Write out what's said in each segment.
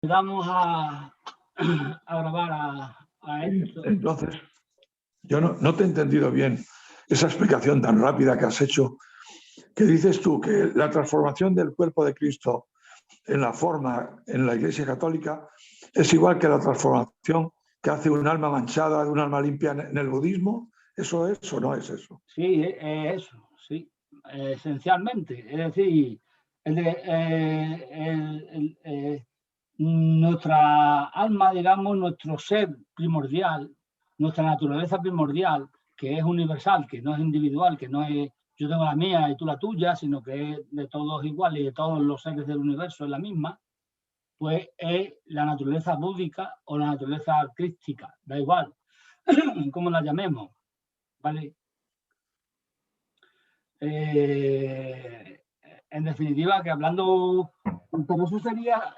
Vamos a grabar a esto. Entonces, yo no te he entendido bien esa explicación tan rápida que has hecho, que dices tú que la transformación del cuerpo de Cristo en la forma en la Iglesia Católica es igual que la transformación que hace un alma manchada de un alma limpia en el budismo. ¿Eso es o no es eso? Sí, es eso, sí, esencialmente. Es decir, nuestra alma, digamos, nuestro ser primordial, nuestra naturaleza primordial, que es universal, que no es individual, que no es yo tengo la mía y tú la tuya, sino que es de todos igual y de todos los seres del universo es la misma, pues es la naturaleza búdica o la naturaleza crística, da igual, como la llamemos, ¿vale? En definitiva, que hablando, por eso sería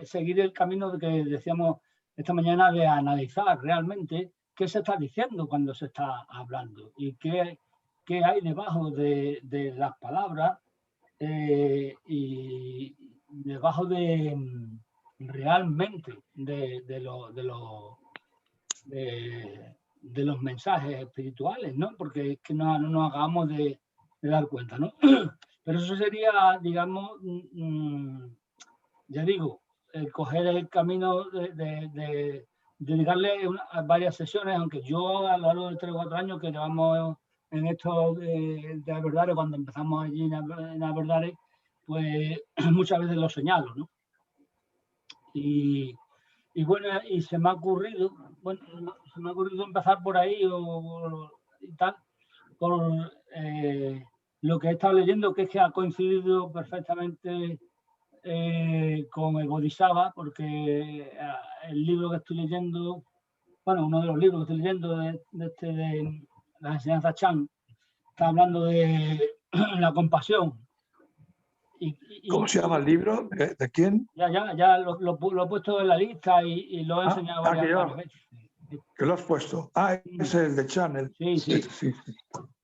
seguir el camino de que decíamos esta mañana de analizar realmente qué se está diciendo cuando se está hablando y qué hay debajo de las palabras y debajo de realmente de los mensajes espirituales, ¿no? Porque es que no nos hagamos de dar cuenta, ¿no? Pero eso sería, digamos, ya digo, coger el camino de dedicarle varias sesiones, aunque yo a lo largo de 3 o 4 años que llevamos en esto de Alberdare, cuando empezamos allí en Alberdare, pues muchas veces lo señalo, ¿no? Y bueno, y se me ha ocurrido, empezar por ahí y tal, por lo que he estado leyendo, que es que ha coincidido perfectamente con el Bodhisattva, porque el libro que estoy leyendo, bueno, uno de los libros que estoy leyendo de las enseñanzas Chan, está hablando de la compasión. ¿Cómo se llama el libro? ¿De quién? Ya lo he puesto en la lista y lo he enseñado varias veces. ¿Que lo has puesto? Es el de Chan. Sí.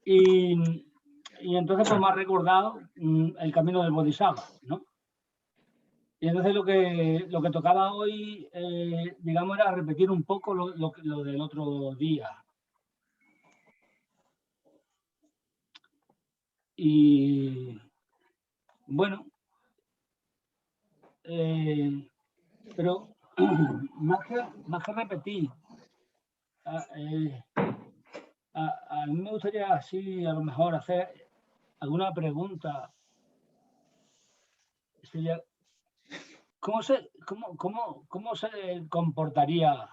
Y entonces pues me ha recordado el camino del Bodhisattva, ¿no? Y entonces lo que tocaba hoy, digamos, era repetir un poco lo del otro día. Y bueno, pero más que repetir, a mí me gustaría así a lo mejor hacer alguna pregunta. ¿Cómo se comportaría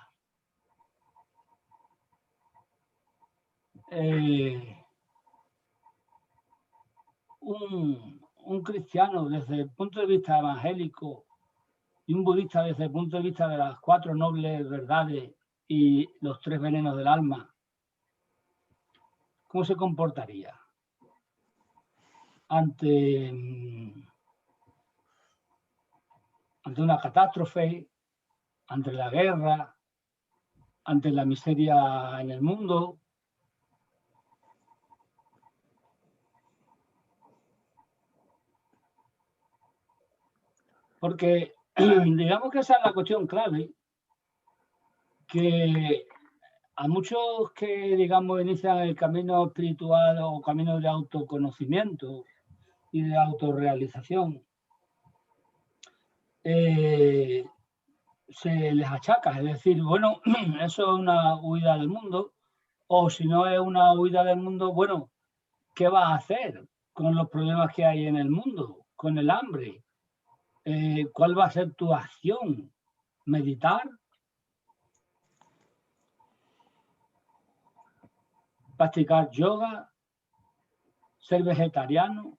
un cristiano desde el punto de vista evangélico y un budista desde el punto de vista de las 4 nobles verdades y los 3 venenos del alma? ¿Cómo se comportaría ante una catástrofe, ante la guerra, ante la miseria en el mundo? Porque digamos que esa es la cuestión clave, que a muchos que, digamos, inician el camino espiritual o camino de autoconocimiento y de autorrealización, se les achaca, es decir, bueno, eso es una huida del mundo, o si no es una huida del mundo, bueno, ¿qué vas a hacer con los problemas que hay en el mundo, con el hambre? ¿Cuál va a ser tu acción? ¿Meditar? ¿Practicar yoga? ¿Ser vegetariano?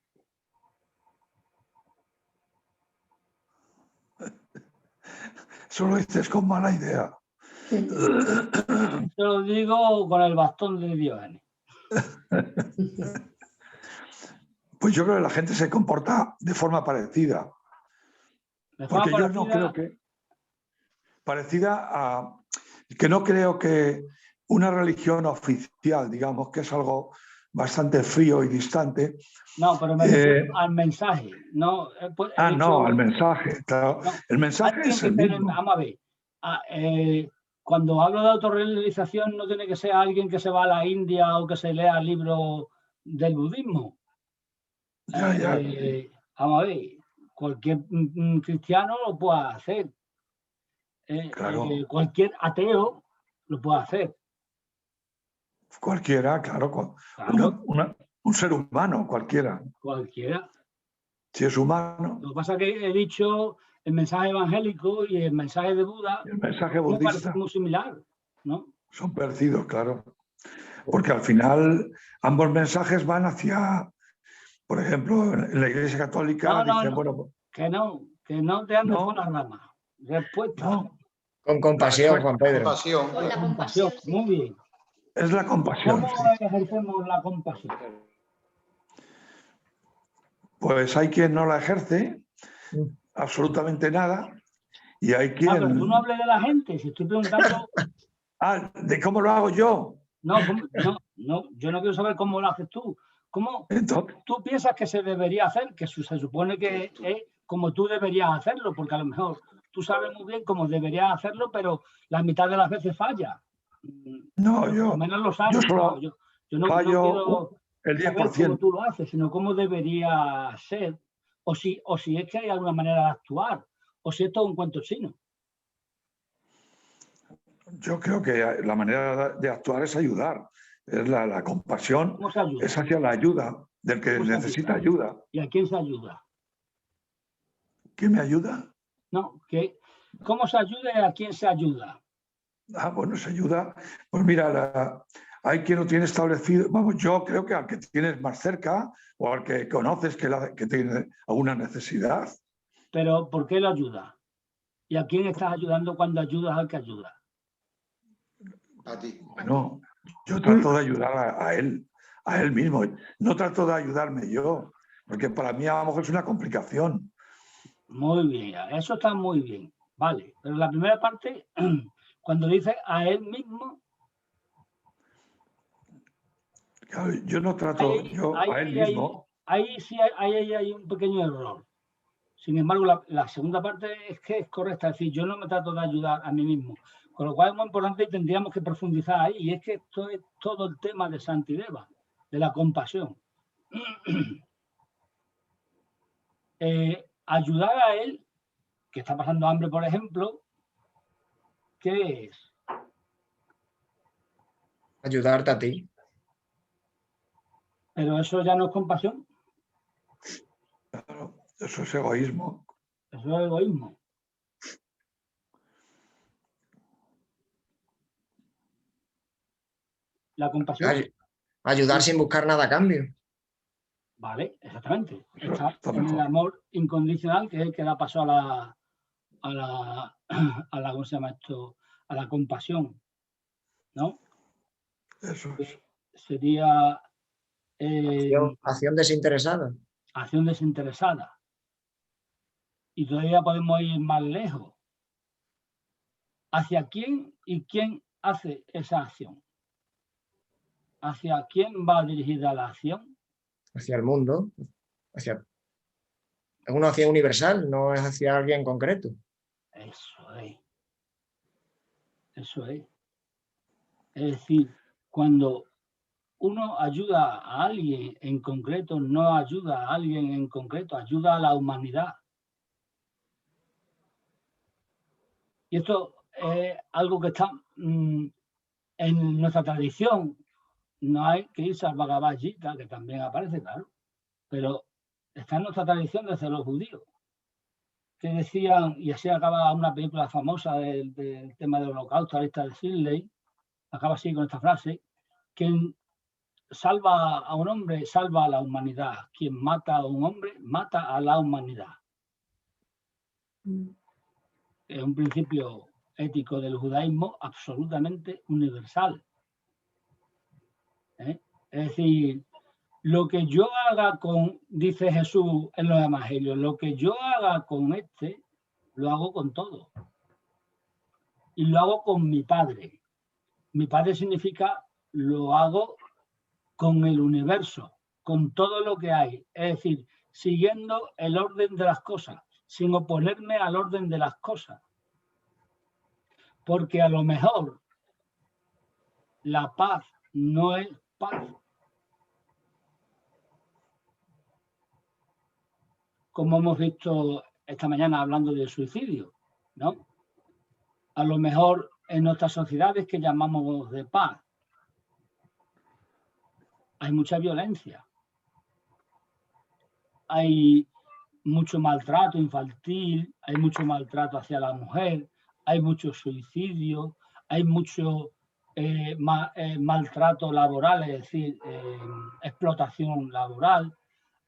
Eso lo dices con mala idea. Te lo digo con el bastón de Diógenes. Pues yo creo que la gente se comporta de forma parecida. Porque yo no creo que... Parecida a... Que no creo que una religión oficial, digamos, que es algo bastante frío y distante. No, pero me refiero al mensaje. No, pues, he dicho, No, al mensaje. Claro. no, El mensaje es el mismo. vamos a ver. Cuando hablo de autorrealización no tiene que ser alguien que se va a la India o que se lea libros del budismo. Ya. Vamos a ver, cualquier cristiano lo puede hacer. Claro. Cualquier ateo lo puede hacer. Cualquiera, claro. Claro. Un ser humano, cualquiera. Cualquiera. Si es humano. Lo que pasa es que he dicho el mensaje evangélico y el mensaje de Buda. El mensaje budista. Muy similar, ¿no? Son parecidos, claro. Porque al final ambos mensajes van hacia, por ejemplo, en la Iglesia Católica dicen, bueno... Que no te andes por las ramas. Respuesta. No. Con compasión, Juan Pedro. Con la compasión. Sí. Muy bien. Es la compasión. ¿Cómo ejercemos la compasión? Pues hay quien no la ejerce, absolutamente nada, y hay quien... pero tú no hables de la gente, si estoy preguntando... ¿de cómo lo hago yo? No, yo no quiero saber cómo lo haces tú. ¿Cómo tú piensas que se debería hacer? Que se supone que es como tú deberías hacerlo, porque a lo mejor tú sabes muy bien cómo deberías hacerlo, pero la mitad de las veces falla. No, yo... Al menos lo sabes. Yo no quiero el 10%. saber cómo tú lo haces, sino cómo debería ser, o si es que hay alguna manera de actuar, o si es todo un cuento chino. Yo creo que la manera de actuar es ayudar. Es la compasión, es hacia la ayuda del que necesita ayuda. ¿Y a quién se ayuda? ¿Quién me ayuda? No, ¿cómo se ayuda y a quién se ayuda? Bueno, se ayuda. Pues mira, hay quien lo tiene establecido. Vamos, yo creo que al que tienes más cerca o al que conoces que tiene alguna necesidad. Pero ¿por qué lo ayuda? ¿Y a quién estás ayudando cuando ayudas al que ayuda? A ti. Bueno, yo trato de ayudar a él mismo. No trato de ayudarme yo, porque para mí a lo mejor es una complicación. Muy bien, eso está muy bien. Vale, pero la primera parte, cuando dice a él mismo... Claro, yo no trato a él mismo. Ahí sí hay un pequeño error. Sin embargo, la segunda parte es que es correcta. Es decir, yo no me trato de ayudar a mí mismo. Con lo cual es muy importante y tendríamos que profundizar ahí. Y es que esto es todo el tema de Santideva, de la compasión. Ayudar a él, que está pasando hambre, por ejemplo, ¿qué es? Ayudarte a ti. Pero eso ya no es compasión. Claro, eso es egoísmo. Eso es egoísmo. La compasión. Ayudar sin buscar nada a cambio. Vale, exactamente. Está en mejor. el amor incondicional, que es el que da paso a la ¿cómo se llama esto? A la compasión, ¿no? Eso es. Sería Acción desinteresada. acción desinteresada. Y todavía podemos ir más lejos. ¿Hacia quién y quién hace esa acción? ¿Hacia quién va dirigida la acción? Hacia el mundo. Es una acción universal, no es hacia alguien concreto. Eso es. Eso es. Es decir, cuando uno ayuda a alguien en concreto, no ayuda a alguien en concreto, ayuda a la humanidad. Y esto es algo que está en nuestra tradición. No hay que irse al Bhagavad Gita, que también aparece, claro, pero está en nuestra tradición desde los judíos, que decían, y así acaba una película famosa del tema del holocausto, la lista de Sidley, acaba así con esta frase: quien salva a un hombre, salva a la humanidad. Quien mata a un hombre, mata a la humanidad. Es un principio ético del judaísmo absolutamente universal. Es decir, lo que yo haga dice Jesús en los evangelios, lo que yo haga con este, lo hago con todo. Y lo hago con mi Padre. Mi Padre significa lo hago con el universo, con todo lo que hay. Es decir, siguiendo el orden de las cosas, sin oponerme al orden de las cosas. Porque a lo mejor la paz no es paz. Como hemos visto esta mañana hablando del suicidio, ¿no? A lo mejor en nuestras sociedades que llamamos de paz hay mucha violencia, hay mucho maltrato infantil, hay mucho maltrato hacia la mujer, hay mucho suicidio, hay mucho maltrato laboral, es decir, explotación laboral,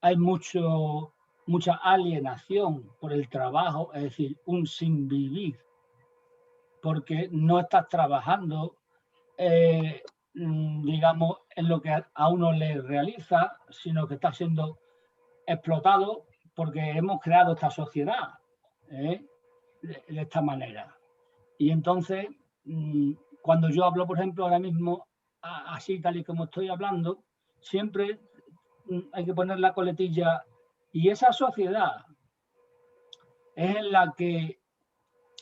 hay mucha alienación por el trabajo, es decir, un sin vivir, porque no estás trabajando, digamos, en lo que a uno le realiza, sino que estás siendo explotado porque hemos creado esta sociedad de esta manera. Y entonces, cuando yo hablo, por ejemplo, ahora mismo, así tal y como estoy hablando, siempre hay que poner la coletilla. Y esa sociedad es la que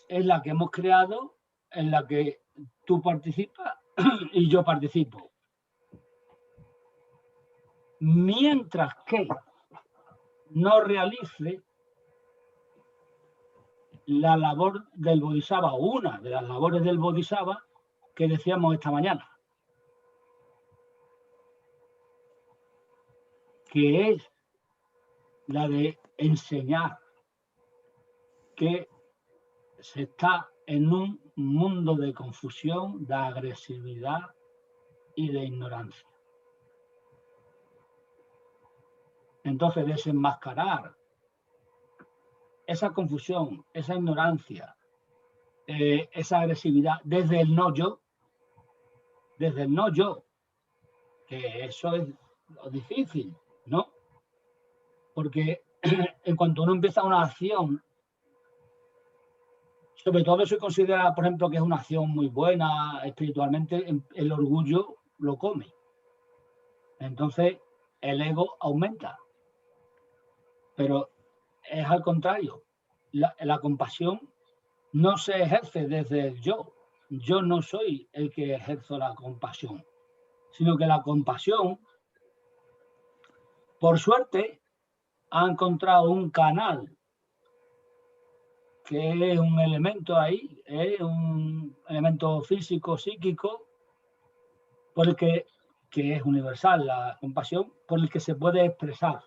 hemos creado, en la que tú participas y yo participo. Mientras que no realice la labor del Bodhisattva, una de las labores del Bodhisattva que decíamos esta mañana, que es la de enseñar que se está en un mundo de confusión, de agresividad y de ignorancia. Entonces, desenmascarar esa confusión, esa ignorancia, esa agresividad desde el no yo, que eso es lo difícil, ¿no? Porque en cuanto uno empieza una acción, sobre todo eso considera, por ejemplo, que es una acción muy buena espiritualmente, el orgullo lo come. Entonces, el ego aumenta. Pero es al contrario. La compasión no se ejerce desde el yo. Yo no soy el que ejerzo la compasión, sino que la compasión, por suerte, ha encontrado un canal que es un elemento ahí, un elemento físico, psíquico, por el que es universal, la compasión, por el que se puede expresar.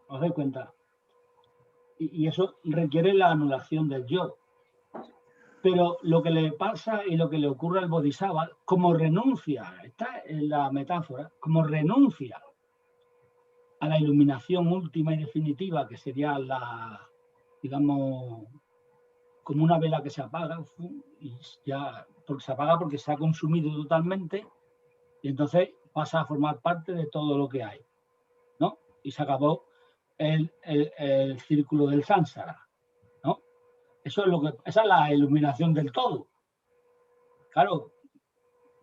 ¿Os dais cuenta? Y eso requiere la anulación del yo. Pero lo que le pasa y lo que le ocurre al Bodhisattva, como renuncia, está en la metáfora, como renuncia a la iluminación última y definitiva, que sería la, digamos, como una vela que se apaga, y ya, porque se apaga porque se ha consumido totalmente, y entonces pasa a formar parte de todo lo que hay, ¿no? Y se acabó el círculo del sánsara, ¿no? Eso es esa es la iluminación del todo. Claro,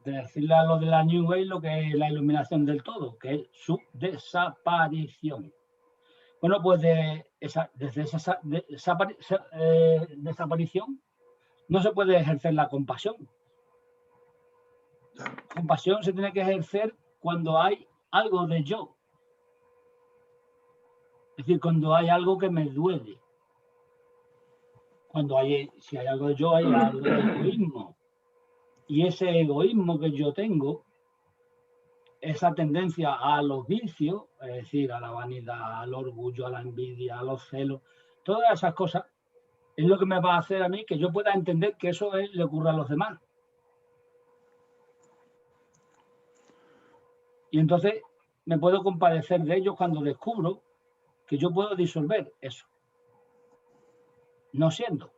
de decirle a lo de la New Age lo que es la iluminación del todo, que es su desaparición. Bueno, pues desde esa desaparición no se puede ejercer la compasión. La compasión se tiene que ejercer cuando hay algo de yo. Es decir, cuando hay algo que me duele. Si hay algo de yo, hay algo de egoísmo. Y ese egoísmo que yo tengo, esa tendencia a los vicios, es decir, a la vanidad, al orgullo, a la envidia, a los celos, todas esas cosas, es lo que me va a hacer a mí que yo pueda entender que eso le ocurre a los demás. Y entonces me puedo compadecer de ellos cuando descubro que yo puedo disolver eso. No siendo.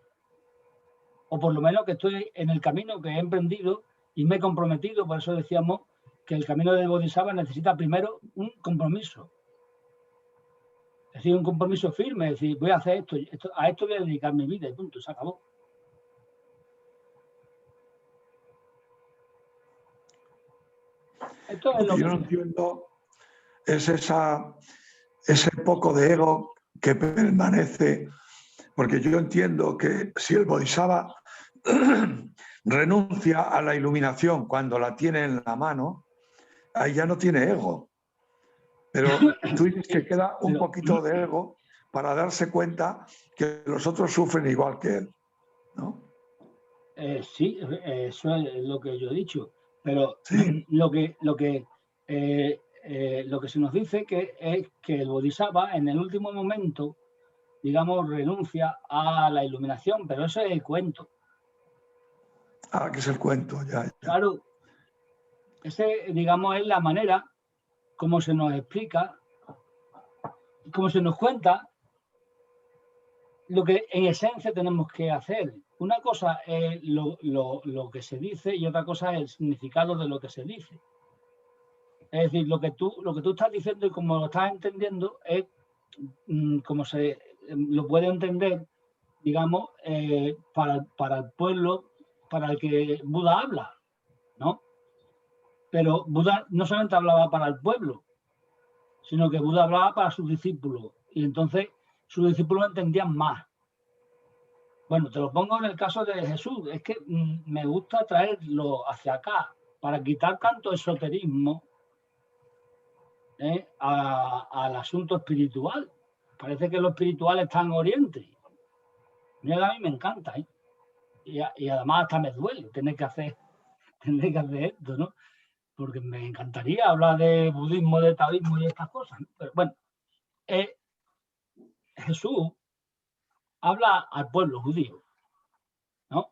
O por lo menos que estoy en el camino que he emprendido y me he comprometido, por eso decíamos que el camino de Bodhisattva necesita primero un compromiso. Es decir, un compromiso firme, es decir, voy a hacer esto, a esto voy a dedicar mi vida y punto, se acabó. Esto es Lo que yo no entiendo es ese poco de ego que permanece, porque yo entiendo que si el Bodhisattva renuncia a la iluminación cuando la tiene en la mano, ahí ya no tiene ego. Pero tú dices que queda un poquito de ego para darse cuenta que los otros sufren igual que él, ¿no? Sí, eso es lo que yo he dicho. Pero Sí. lo que se nos dice es que el Bodhisattva en el último momento, digamos, renuncia a la iluminación, pero eso es el cuento. Ah, que es el cuento, ya. Claro, ese, digamos, es la manera como se nos explica, como se nos cuenta lo que en esencia tenemos que hacer. Una cosa es lo que se dice y otra cosa es el significado de lo que se dice. Es decir, lo que tú estás diciendo y como lo estás entendiendo es como se lo puede entender, digamos, para el pueblo para el que Buda habla, ¿no? Pero Buda no solamente hablaba para el pueblo, sino que Buda hablaba para sus discípulos. Y entonces sus discípulos entendían más. Bueno, te lo pongo en el caso de Jesús. Es que me gusta traerlo hacia acá para quitar tanto esoterismo al asunto espiritual. Parece que lo espiritual está en Oriente. Mira, a mí me encanta, ¿eh? Y además hasta me duele tener que hacer esto, ¿no? Porque me encantaría hablar de budismo, de taoísmo y estas cosas, ¿no? Pero bueno, Jesús habla al pueblo judío, ¿no?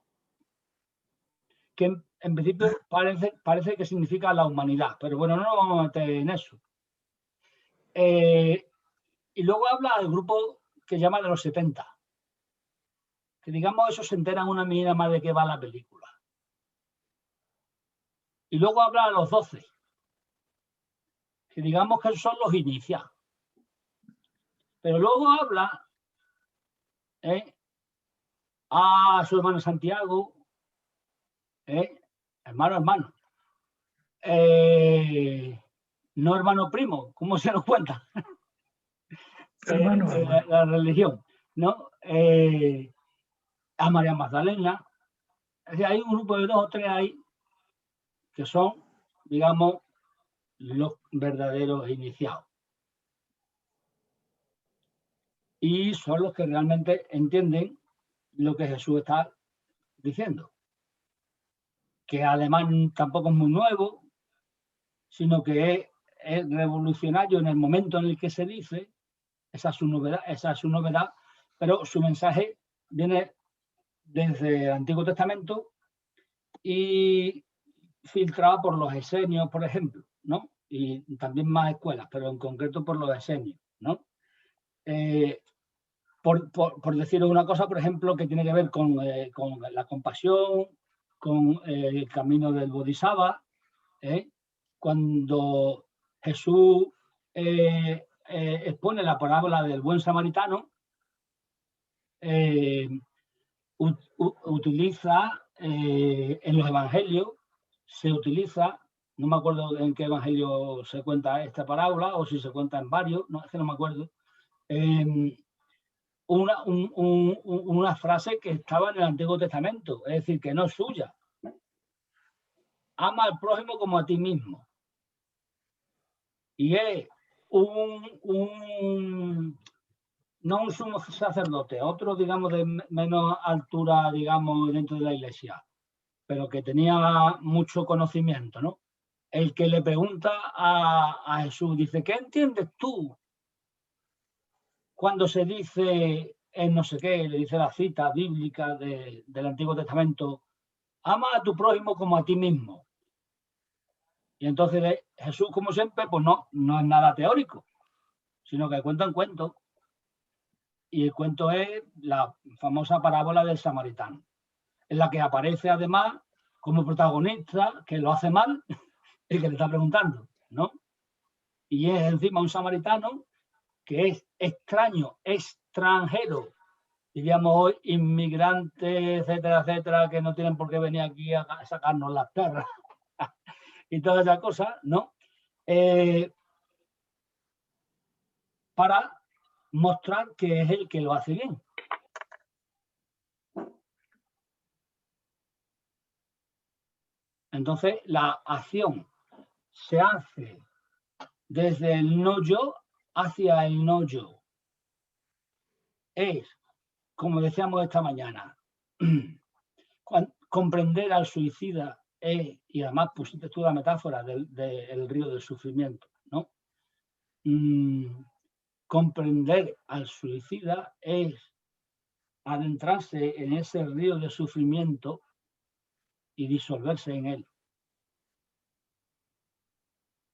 Que en principio parece que significa la humanidad, pero bueno, no nos vamos a meter en eso. Y luego habla al grupo que llama de los 70, que digamos eso se enteran una medida más de qué va la película. Y luego habla a los 12, que digamos que son los iniciados. Pero luego habla a su hermano Santiago, hermano. No hermano primo, ¿cómo se nos cuenta? Hermano. La religión, ¿no? A María Magdalena. Es decir, hay un grupo de 2 o 3 ahí que son, digamos, los verdaderos iniciados. Y son los que realmente entienden lo que Jesús está diciendo. Que además tampoco es muy nuevo, sino que es revolucionario en el momento en el que se dice. Esa es su novedad, pero su mensaje viene desde el Antiguo Testamento y filtrado por los esenios, por ejemplo, ¿no? Y también más escuelas, pero en concreto por los esenios, ¿no? Por decir una cosa, por ejemplo, que tiene que ver con la compasión, con el camino del Bodhisattva, cuando Jesús expone la parábola del buen samaritano, utiliza en los evangelios, se utiliza, no me acuerdo en qué evangelio se cuenta esta parábola o si se cuenta en varios, no, es que no me acuerdo, una frase que estaba en el Antiguo Testamento, es decir, que no es suya. Ama al prójimo como a ti mismo. Y es no un sumo sacerdote, otro, digamos, de menos altura, digamos, dentro de la iglesia, pero que tenía mucho conocimiento, ¿no? El que le pregunta a Jesús, dice, ¿qué entiendes tú cuando se dice en no sé qué, le dice la cita bíblica del Antiguo Testamento, ama a tu prójimo como a ti mismo? Y entonces Jesús, como siempre, pues no es nada teórico, sino que cuenta un cuento. Y el cuento es la famosa parábola del samaritano, en la que aparece además como protagonista que lo hace mal el que le está preguntando, ¿no? Y es encima un samaritano que es extranjero, diríamos hoy, inmigrante, etcétera, etcétera, que no tienen por qué venir aquí a sacarnos las perras y todas esas cosas, ¿no? para mostrar que es el que lo hace bien. Entonces, la acción se hace desde el no yo hacia el no yo. Es, como decíamos esta mañana, comprender al suicida es, y además pusiste tú la metáfora del río del sufrimiento, ¿no? Comprender al suicida es adentrarse en ese río de sufrimiento y disolverse en él.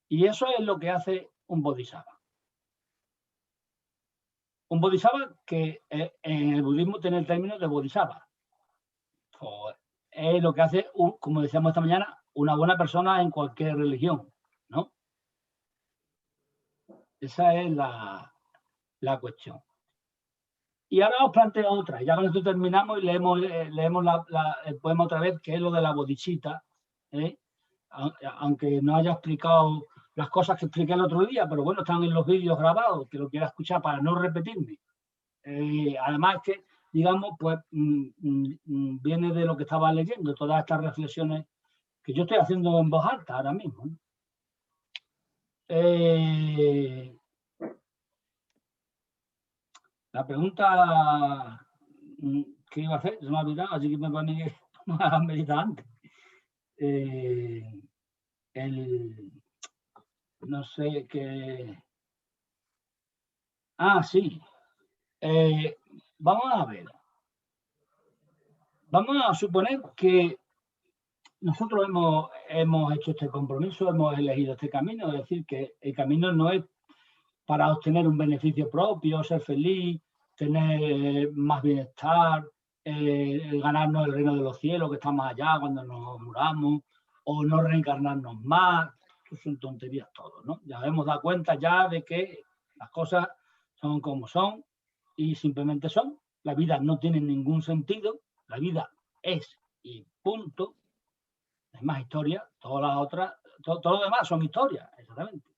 Y eso es lo que hace un bodhisattva. Un bodhisattva que en el budismo tiene el término de bodhisattva. Es lo que hace, como decíamos esta mañana, una buena persona en cualquier religión, ¿no? Esa es la cuestión. Y ahora os planteo otra. Ya con esto terminamos y leemos el poema otra vez, que es lo de la bodhisattva, ¿eh? Aunque no haya explicado las cosas que expliqué el otro día, pero bueno, están en los vídeos grabados, que lo quiera escuchar para no repetirme. Además que, digamos, pues viene de lo que estaba leyendo, todas estas reflexiones que yo estoy haciendo en voz alta ahora mismo, ¿no? La pregunta que iba a hacer se me ha olvidado, así que me pone que a meditar antes. No sé qué. Ah, sí. Vamos a ver. Vamos a suponer que nosotros hemos hecho este compromiso, hemos elegido este camino, es decir, que el camino no es para obtener un beneficio propio, ser feliz, tener más bienestar, ganarnos el reino de los cielos que está más allá cuando nos muramos, o no reencarnarnos más. Eso son tonterías todo, ¿no? Ya hemos dado cuenta ya de que las cosas son como son y simplemente son. La vida no tiene ningún sentido, la vida es y punto. Es más historia, todas las otras, todo lo demás son historias, exactamente,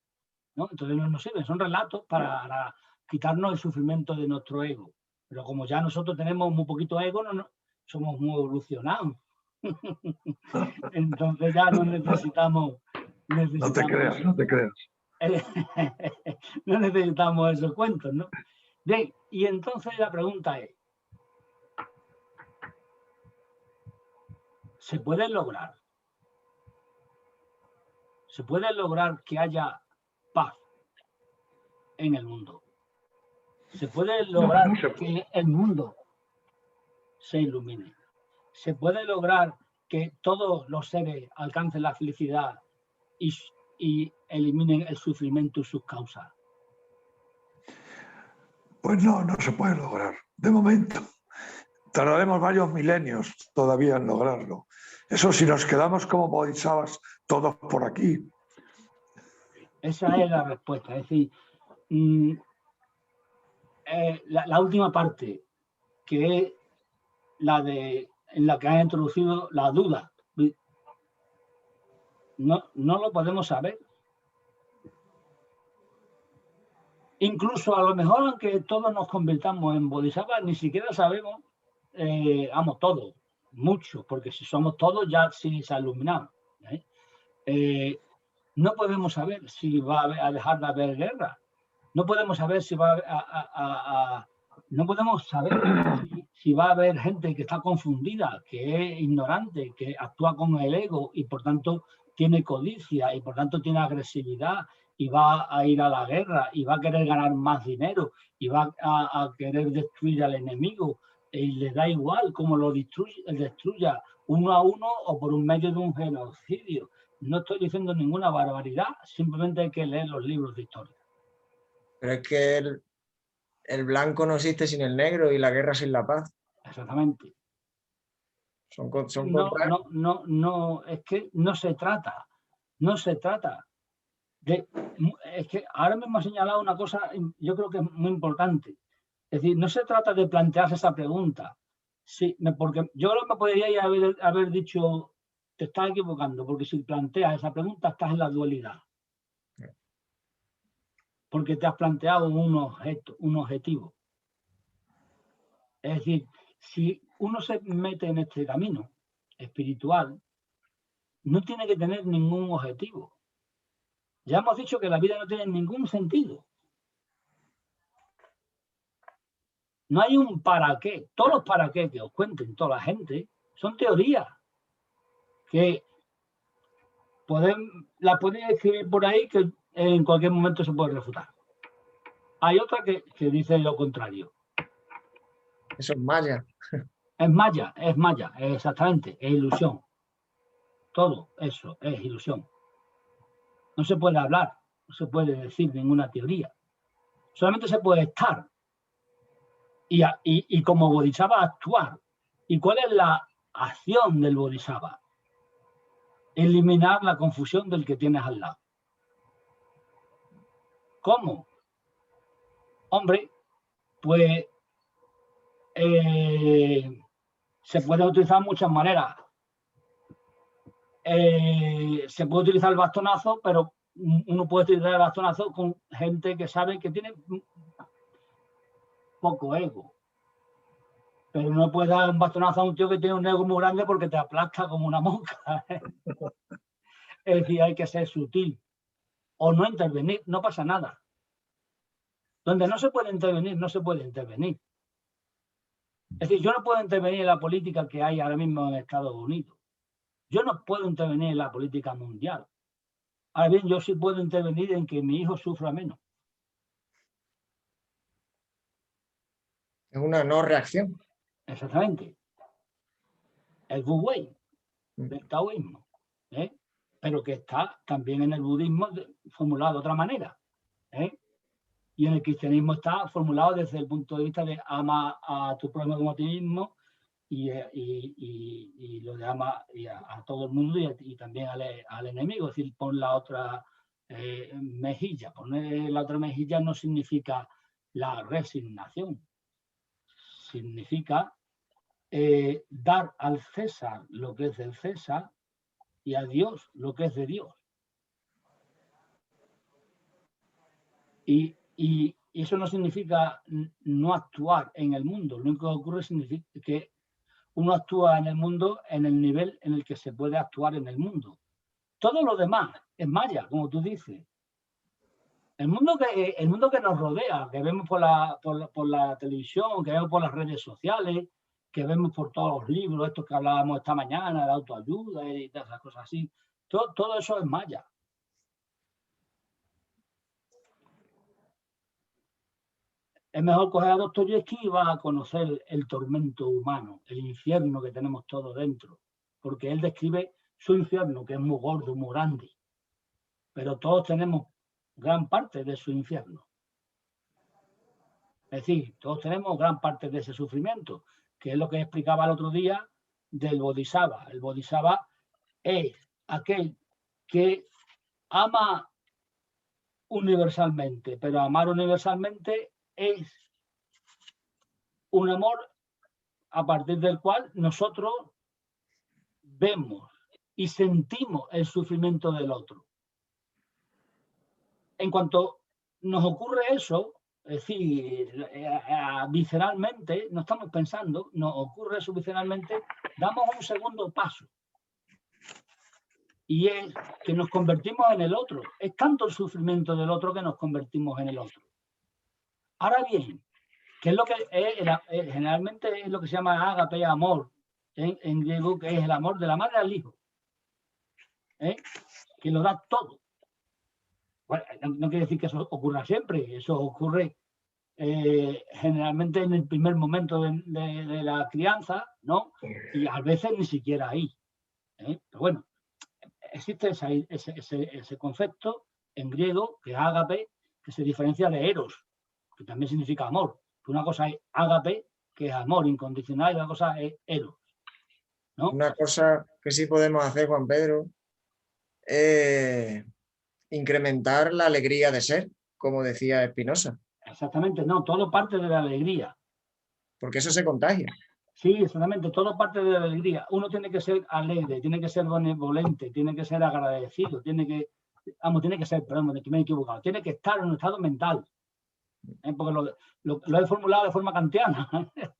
¿no? Entonces no nos sirven, son relatos para quitarnos el sufrimiento de nuestro ego. Pero como ya nosotros tenemos muy poquito ego, no somos muy evolucionados. Entonces ya no necesitamos no te creas, no te creas. No necesitamos esos cuentos, ¿no? Bien, y entonces la pregunta es, ¿se puede lograr que haya paz en el mundo? ¿Se puede lograr que el mundo se ilumine? ¿Se puede lograr que todos los seres alcancen la felicidad y eliminen el sufrimiento y sus causas? Pues no se puede lograr. De momento, tardaremos varios milenios todavía en lograrlo. Eso si nos quedamos como bodhisattvas todos por aquí. Esa es la respuesta. Es decir, la última parte, que es en la que han introducido la duda. No lo podemos saber. Incluso a lo mejor, aunque todos nos convirtamos en bodhisattvas, ni siquiera sabemos, todos, mucho, porque si somos todos ya sí se ha iluminado. No podemos saber si va a dejar de haber guerra. No podemos saber si va no podemos saber si va a haber gente que está confundida, que es ignorante, que actúa con el ego y por tanto tiene codicia y por tanto tiene agresividad y va a ir a la guerra y va a querer ganar más dinero y va a querer destruir al enemigo y le da igual cómo lo destruya uno a uno o por un medio de un genocidio. No estoy diciendo ninguna barbaridad, simplemente hay que leer los libros de historia. Pero es que el blanco no existe sin el negro y la guerra sin la paz. Exactamente. No, es que no se trata de... Es que ahora mismo ha señalado una cosa, yo creo que es muy importante. Es decir, no se trata de plantearse esa pregunta. Sí, porque yo me podría haber dicho, te estás equivocando, porque si planteas esa pregunta estás en la dualidad. porque te has planteado un objetivo. Es decir, si uno se mete en este camino espiritual, no tiene que tener ningún objetivo. Ya hemos dicho que la vida no tiene ningún sentido. No hay un para qué. Todos los para qué que os cuenten toda la gente son teorías que la podéis escribir por ahí que en cualquier momento se puede refutar. Hay otra que dice lo contrario. Eso es maya. Es maya, exactamente, es ilusión. Todo eso es ilusión. No se puede hablar, no se puede decir ninguna teoría. Solamente se puede estar. Y como bodhisattva actuar. ¿Y cuál es la acción del bodhisattva? Eliminar la confusión del que tienes al lado. ¿Cómo? Hombre, pues se puede utilizar de muchas maneras. Se puede utilizar el bastonazo, pero uno puede utilizar el bastonazo con gente que sabe que tiene poco ego. Pero no puedes dar un bastonazo a un tío que tiene un ego muy grande porque te aplasta como una mosca. Es decir, hay que ser sutil. O no intervenir, no pasa nada. Donde no se puede intervenir, no se puede intervenir. Es decir, yo no puedo intervenir en la política que hay ahora mismo en Estados Unidos. Yo no puedo intervenir en la política mundial. Ahora bien, yo sí puedo intervenir en que mi hijo sufra menos. Es una no reacción. Exactamente. El Wu Wei del taoísmo. Pero que está también en el budismo formulado de otra manera. Y en el cristianismo está formulado desde el punto de vista de ama a tu prójimo como a ti mismo y lo de ama a todo el mundo y también al enemigo. Es decir, pon la otra mejilla. Poner la otra mejilla no significa la resignación. Significa dar al César lo que es del César y a Dios lo que es de Dios. Y eso no significa no actuar en el mundo. Lo único que ocurre significa que uno actúa en el mundo en el nivel en el que se puede actuar en el mundo. Todo lo demás es maya, como tú dices. El mundo que nos rodea, que vemos por la televisión, que vemos por las redes sociales, que vemos por todos los libros, estos que hablábamos esta mañana, de autoayuda y todas esas cosas así, todo eso es maya. Es mejor coger a Dostoyevsky y vas a conocer el tormento humano, el infierno que tenemos todos dentro, porque él describe su infierno, que es muy gordo, muy grande, pero todos tenemos gran parte de su infierno. Es decir, todos tenemos gran parte de ese sufrimiento, que es lo que explicaba el otro día del bodhisattva. El bodhisattva es aquel que ama universalmente, pero amar universalmente es un amor a partir del cual nosotros vemos y sentimos el sufrimiento del otro. En cuanto nos ocurre eso, es decir, visceralmente, no estamos pensando, nos ocurre eso visceralmente, damos un segundo paso. Y es que nos convertimos en el otro. Es tanto el sufrimiento del otro que nos convertimos en el otro. Ahora bien, ¿qué es lo que generalmente es lo que se llama ágape, amor, en griego, que es el amor de la madre al hijo? Que lo da todo. Bueno, no quiere decir que eso ocurra siempre, eso ocurre generalmente en el primer momento de la crianza, ¿no? Y a veces ni siquiera ahí. Pero bueno, existe ese concepto en griego, que es ágape, que se diferencia de eros, que también significa amor. Una cosa es ágape, que es amor incondicional, y otra cosa es eros, ¿no? Una cosa que sí podemos hacer, Juan Pedro, es incrementar la alegría de ser, como decía Spinoza. Exactamente, no, todo parte de la alegría. Porque eso se contagia. Sí, exactamente, todo parte de la alegría. Uno tiene que ser alegre, tiene que ser benevolente, tiene que ser agradecido, tiene que tiene que ser, perdón, que me he equivocado, tiene que estar en un estado mental. Porque lo he formulado de forma kantiana,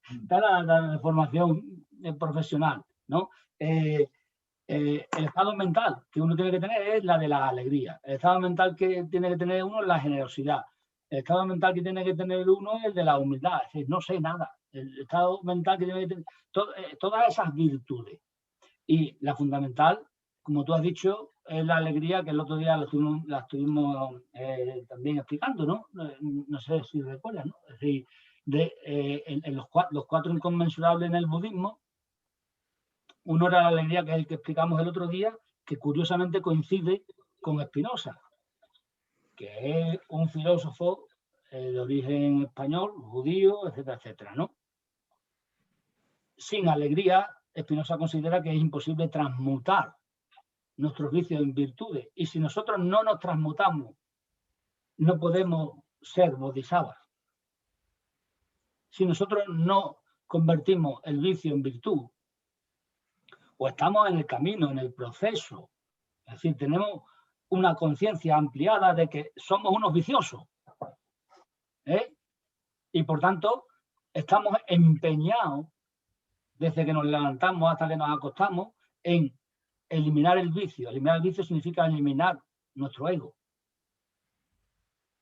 está la formación profesional, ¿no? El estado mental que uno tiene que tener es la de la alegría. El estado mental que tiene que tener uno es la generosidad. El estado mental que tiene que tener uno es el de la humildad. Es decir, no sé nada. El estado mental que tiene que tener todas esas virtudes. Y la fundamental, como tú has dicho, es la alegría, que el otro día la estuvimos también explicando, ¿no? No sé si recuerdas, ¿no? Es decir, en los cuatro inconmensurables en el budismo, uno era la alegría, que es el que explicamos el otro día, que curiosamente coincide con Spinoza, que es un filósofo de origen español, judío, etcétera, etcétera, ¿no? Sin alegría, Spinoza considera que es imposible transmutar nuestros vicios en virtudes. Y si nosotros no nos transmutamos, no podemos ser bodhisattvas. Si nosotros no convertimos el vicio en virtud, o estamos en el camino, en el proceso, es decir, tenemos una conciencia ampliada de que somos unos viciosos, y por tanto estamos empeñados desde que nos levantamos hasta que nos acostamos en eliminar el vicio. Eliminar el vicio significa eliminar nuestro ego.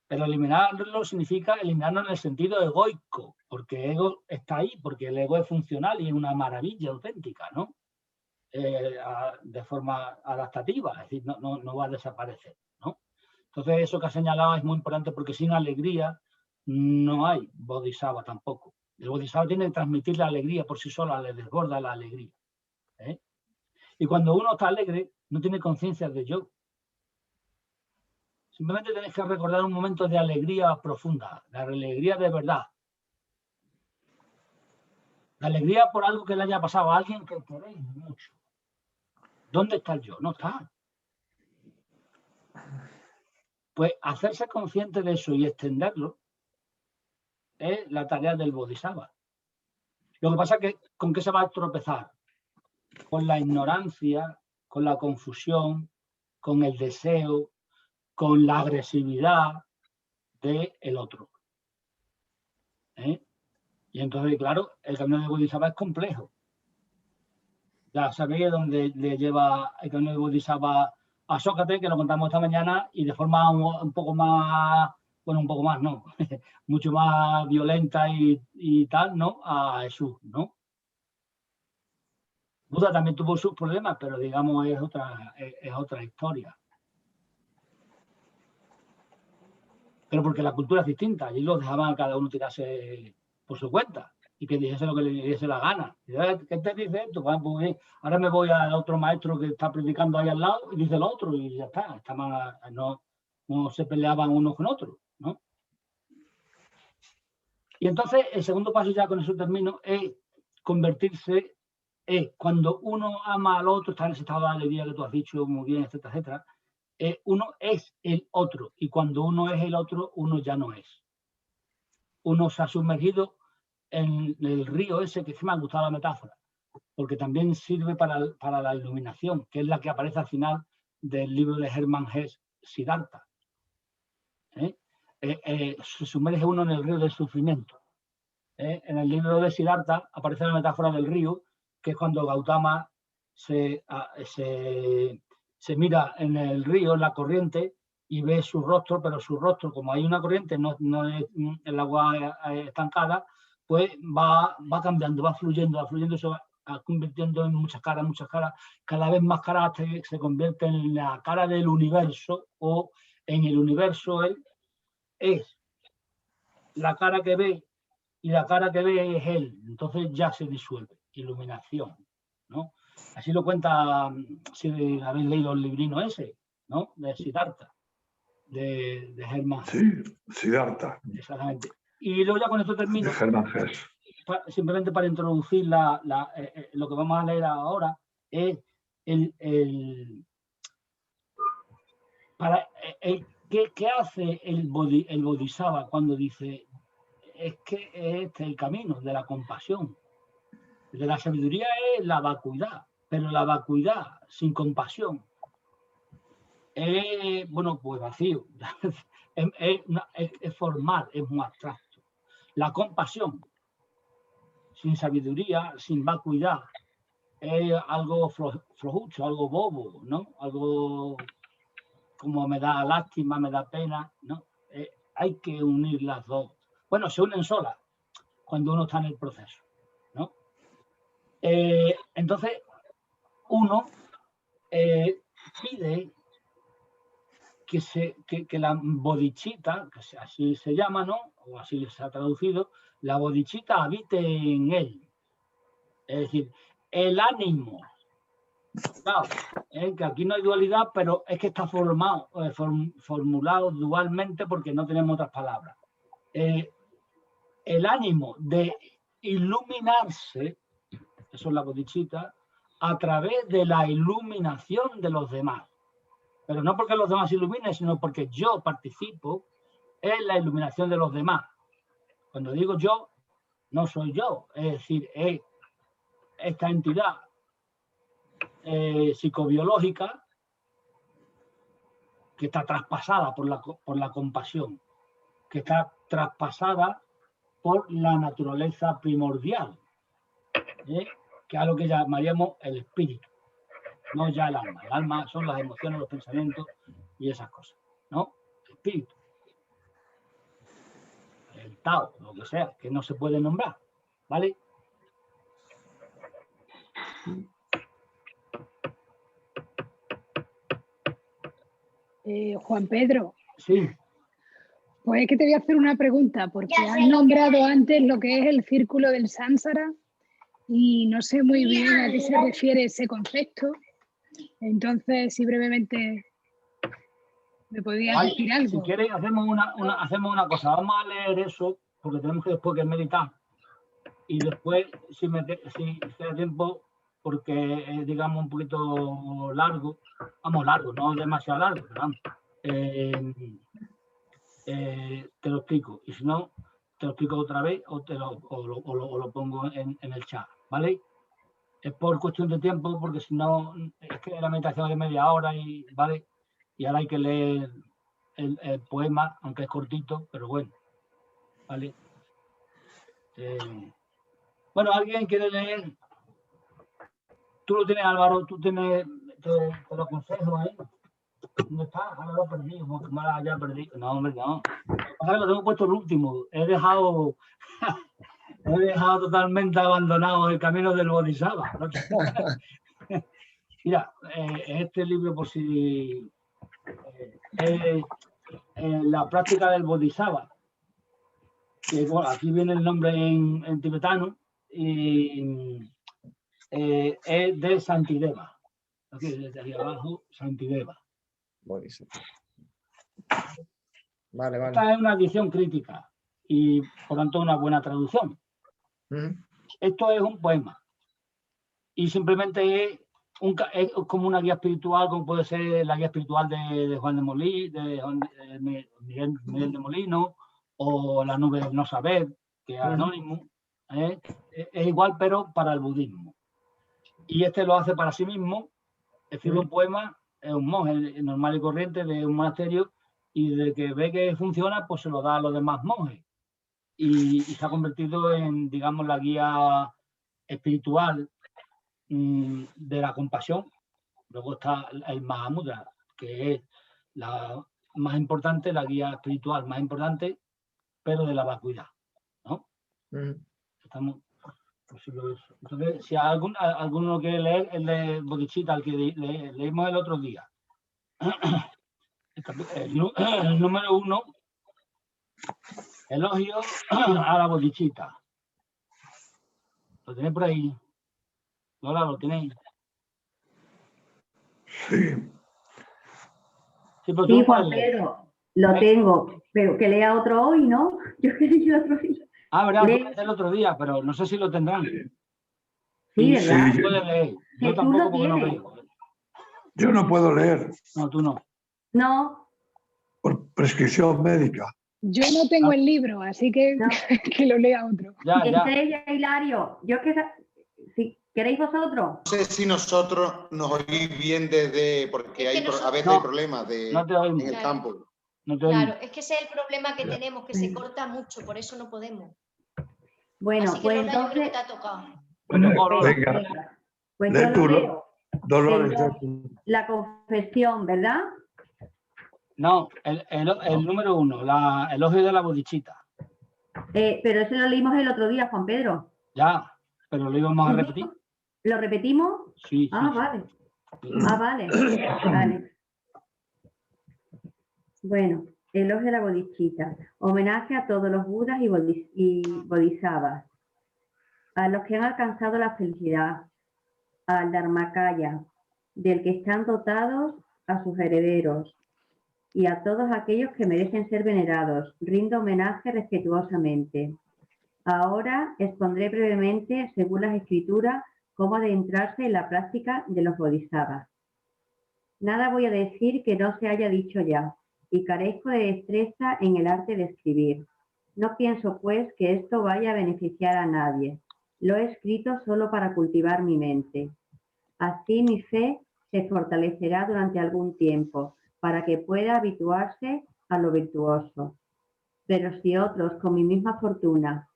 Pero eliminarlo significa eliminarlo en el sentido egoico, porque el ego está ahí, porque el ego es funcional y es una maravilla auténtica, ¿no? De forma adaptativa, es decir, no va a desaparecer, ¿no? Entonces, eso que has señalado es muy importante, porque sin alegría no hay bodhisattva tampoco. El bodhisattva tiene que transmitir la alegría por sí sola, le desborda la alegría. Y cuando uno está alegre, no tiene conciencia de yo. Simplemente tenéis que recordar un momento de alegría profunda, de alegría de verdad. La alegría por algo que le haya pasado a alguien que queréis mucho. ¿Dónde está el yo? No está. Pues hacerse consciente de eso y extenderlo es la tarea del bodhisattva. Lo que pasa es que, ¿con qué se va a tropezar? Con la ignorancia, con la confusión, con el deseo, con la agresividad del otro. Y entonces, claro, el camino de Bodhisattva es complejo. Ya sabéis dónde le lleva el camino de Bodhisattva a Sócrates, que lo contamos esta mañana, y de forma un poco más, bueno, un poco más, no, mucho más violenta y tal, ¿no? A Jesús, ¿no? Buda también tuvo sus problemas, pero digamos es otra historia. Pero porque la cultura es distinta, allí los dejaban a cada uno tirarse por su cuenta y que dijese lo que le diese la gana. ¿Qué te dice esto? Bueno, pues, ahora me voy al otro maestro que está predicando ahí al lado y dice lo otro y ya está. No se peleaban unos con otros, ¿no? Y entonces el segundo paso, ya con eso termino, es convertirse, cuando uno ama al otro, está en ese estado de alegría que tú has dicho muy bien, etcétera, etcétera. Uno es el otro, y cuando uno es el otro, uno ya no es. Uno se ha sumergido en el río ese, que me ha gustado la metáfora, porque también sirve para la iluminación, que es la que aparece al final del libro de Hermann Hesse, Siddhartha. Se sumerge uno en el río del sufrimiento. En el libro de Siddhartha aparece la metáfora del río, que es cuando Gautama se mira en el río, en la corriente, y ve su rostro, pero su rostro, como hay una corriente, no es el agua estancada, pues va cambiando, va fluyendo, se va convirtiendo en muchas caras, cada vez más caras, hasta que se convierte en la cara del universo, o en el universo él es la cara que ve, y la cara que ve es él, entonces ya se disuelve, iluminación, ¿no? Así lo cuenta, si habéis leído el librino ese, ¿no? De Siddhartha, de Hermann. Sí, Siddhartha. Exactamente. Y luego ya con esto termino. De Hermann Hesse. Simplemente para introducir lo que vamos a leer ahora, es ¿qué hace el bodhisattva cuando dice, es que este es el camino de la compasión? De la sabiduría es la vacuidad, pero la vacuidad sin compasión bueno, pues vacío. Es formal, es muy abstracto. La compasión, sin sabiduría, sin vacuidad, es algo flojucho, algo bobo, ¿no? Algo como me da lástima, me da pena, ¿no? Hay que unir las dos. Bueno, se unen solas cuando uno está en el proceso, ¿no? Entonces, uno pide que la bodhicitta, que así se llama, ¿no? O así se ha traducido, la bodhicitta habite en él. Es decir, el ánimo. Claro, que aquí no hay dualidad, pero es que está formulado dualmente porque no tenemos otras palabras. El ánimo de iluminarse, eso es la bodhicitta, a través de la iluminación de los demás. Pero no porque los demás se iluminen, sino porque yo participo en la iluminación de los demás. Cuando digo yo, no soy yo, es decir, es esta entidad psicobiológica que está traspasada por la compasión, que está traspasada por la naturaleza primordial, que es lo que llamaríamos el espíritu, no ya el alma. El alma son las emociones, los pensamientos y esas cosas, ¿no? El espíritu, el Tao, lo que sea, que no se puede nombrar, ¿vale? Juan Pedro. Sí. Pues es que te voy a hacer una pregunta, porque has nombrado antes lo que es el círculo del sánsara y no sé muy bien a qué se refiere ese concepto. Entonces, si brevemente me podías decir algo. Si quieres, hacemos una cosa. Vamos a leer eso, porque tenemos que después meditar. Y después, si da tiempo, porque es, digamos, un poquito largo, no demasiado largo, pero vamos, te lo explico. Y si no, te lo explico otra vez o lo pongo en el chat, ¿vale? Es por cuestión de tiempo, porque si no, es que la meditación es de media hora, ¿vale? Y ahora hay que leer el poema, aunque es cortito, pero bueno, ¿vale? Bueno, ¿alguien quiere leer? Tú lo tienes, Álvaro, te lo aconsejo ahí. ¿Dónde está? Ahora lo perdí, como que me lo haya perdido. No, hombre, no. Lo tengo puesto el último. He dejado totalmente abandonado el camino del Bodhisattva, ¿no? Mira, este libro, por si la práctica del Bodhisattva, que bueno, aquí viene el nombre en tibetano, y es de Santideva. Aquí, desde ahí abajo, Santideva. Vale. Esta es una edición crítica y por tanto una buena traducción. Esto es un poema y simplemente es como una guía espiritual, como puede ser la guía espiritual de Juan de Molí, de Miguel de Molino, o la nube del no saber, que es anónimo. Es igual, pero para el budismo. Y este lo hace para sí mismo, escribe un poema, es un monje normal y corriente de un monasterio, y desde que ve que funciona, pues se lo da a los demás monjes. Y se ha convertido en, digamos, la guía espiritual de la compasión. Luego está el Mahamudra, que es la más importante, la guía espiritual más importante, pero de la vacuidad, ¿no? Estamos... Entonces, si alguno quiere leer el de Bodhicitta, el que leímos el otro día, el número 1, elogio a la Bodhicitta. ¿Lo tenéis por ahí? Lola, ¿lo tenéis? Sí. Sí, Juan Pedro, lo tengo, pero que lea otro hoy, ¿no? Yo que leí el otro día. Verdad, el otro día, pero no sé si lo tendrán. Sí, ¿verdad? Sí, puede leer. Yo tampoco, porque no veo. Yo no puedo leer. No, tú no. No. Por prescripción médica. Yo no tengo el libro, así que, que lo lea otro. Estrella, Hilario, yo que... Sí, ¿Queréis vosotros? No sé si nosotros nos oís bien desde, porque Es que hay, nosotros- a veces No, hay problemas No te oímos. en el campo. No te oímos. Claro, es que ese es el problema que tenemos, que se corta mucho, por eso no podemos. Bueno, Así que pues Lola, yo creo que entonces, te ha tocado. Te tocó, Lola. Venga, venga, pues lee yo lo tú, leo. Dolores. Tengo lee tú. la confesión, ¿verdad? No, el número 1, la elogio de la bodichita. Pero eso lo leímos el otro día, Juan Pedro. Ya, pero lo íbamos a repetir. ¿Lo repetimos? Sí, Ah, sí, vale. sí. Ah, vale. Vale. Bueno, elogio de la bodichita. Homenaje a todos los budas y bodhisattvas, a los que han alcanzado la felicidad, al Dharmakaya, del que están dotados, a sus herederos y a todos aquellos que merecen ser venerados. Rindo homenaje respetuosamente. Ahora expondré brevemente, según las escrituras, cómo adentrarse en la práctica de los bodhisattvas. Nada voy a decir que no se haya dicho ya, y carezco de destreza en el arte de escribir. No pienso, pues, que esto vaya a beneficiar a nadie. Lo he escrito solo para cultivar mi mente. Así mi fe se fortalecerá durante algún tiempo, para que pueda habituarse a lo virtuoso. Pero si otros, con mi misma fortuna,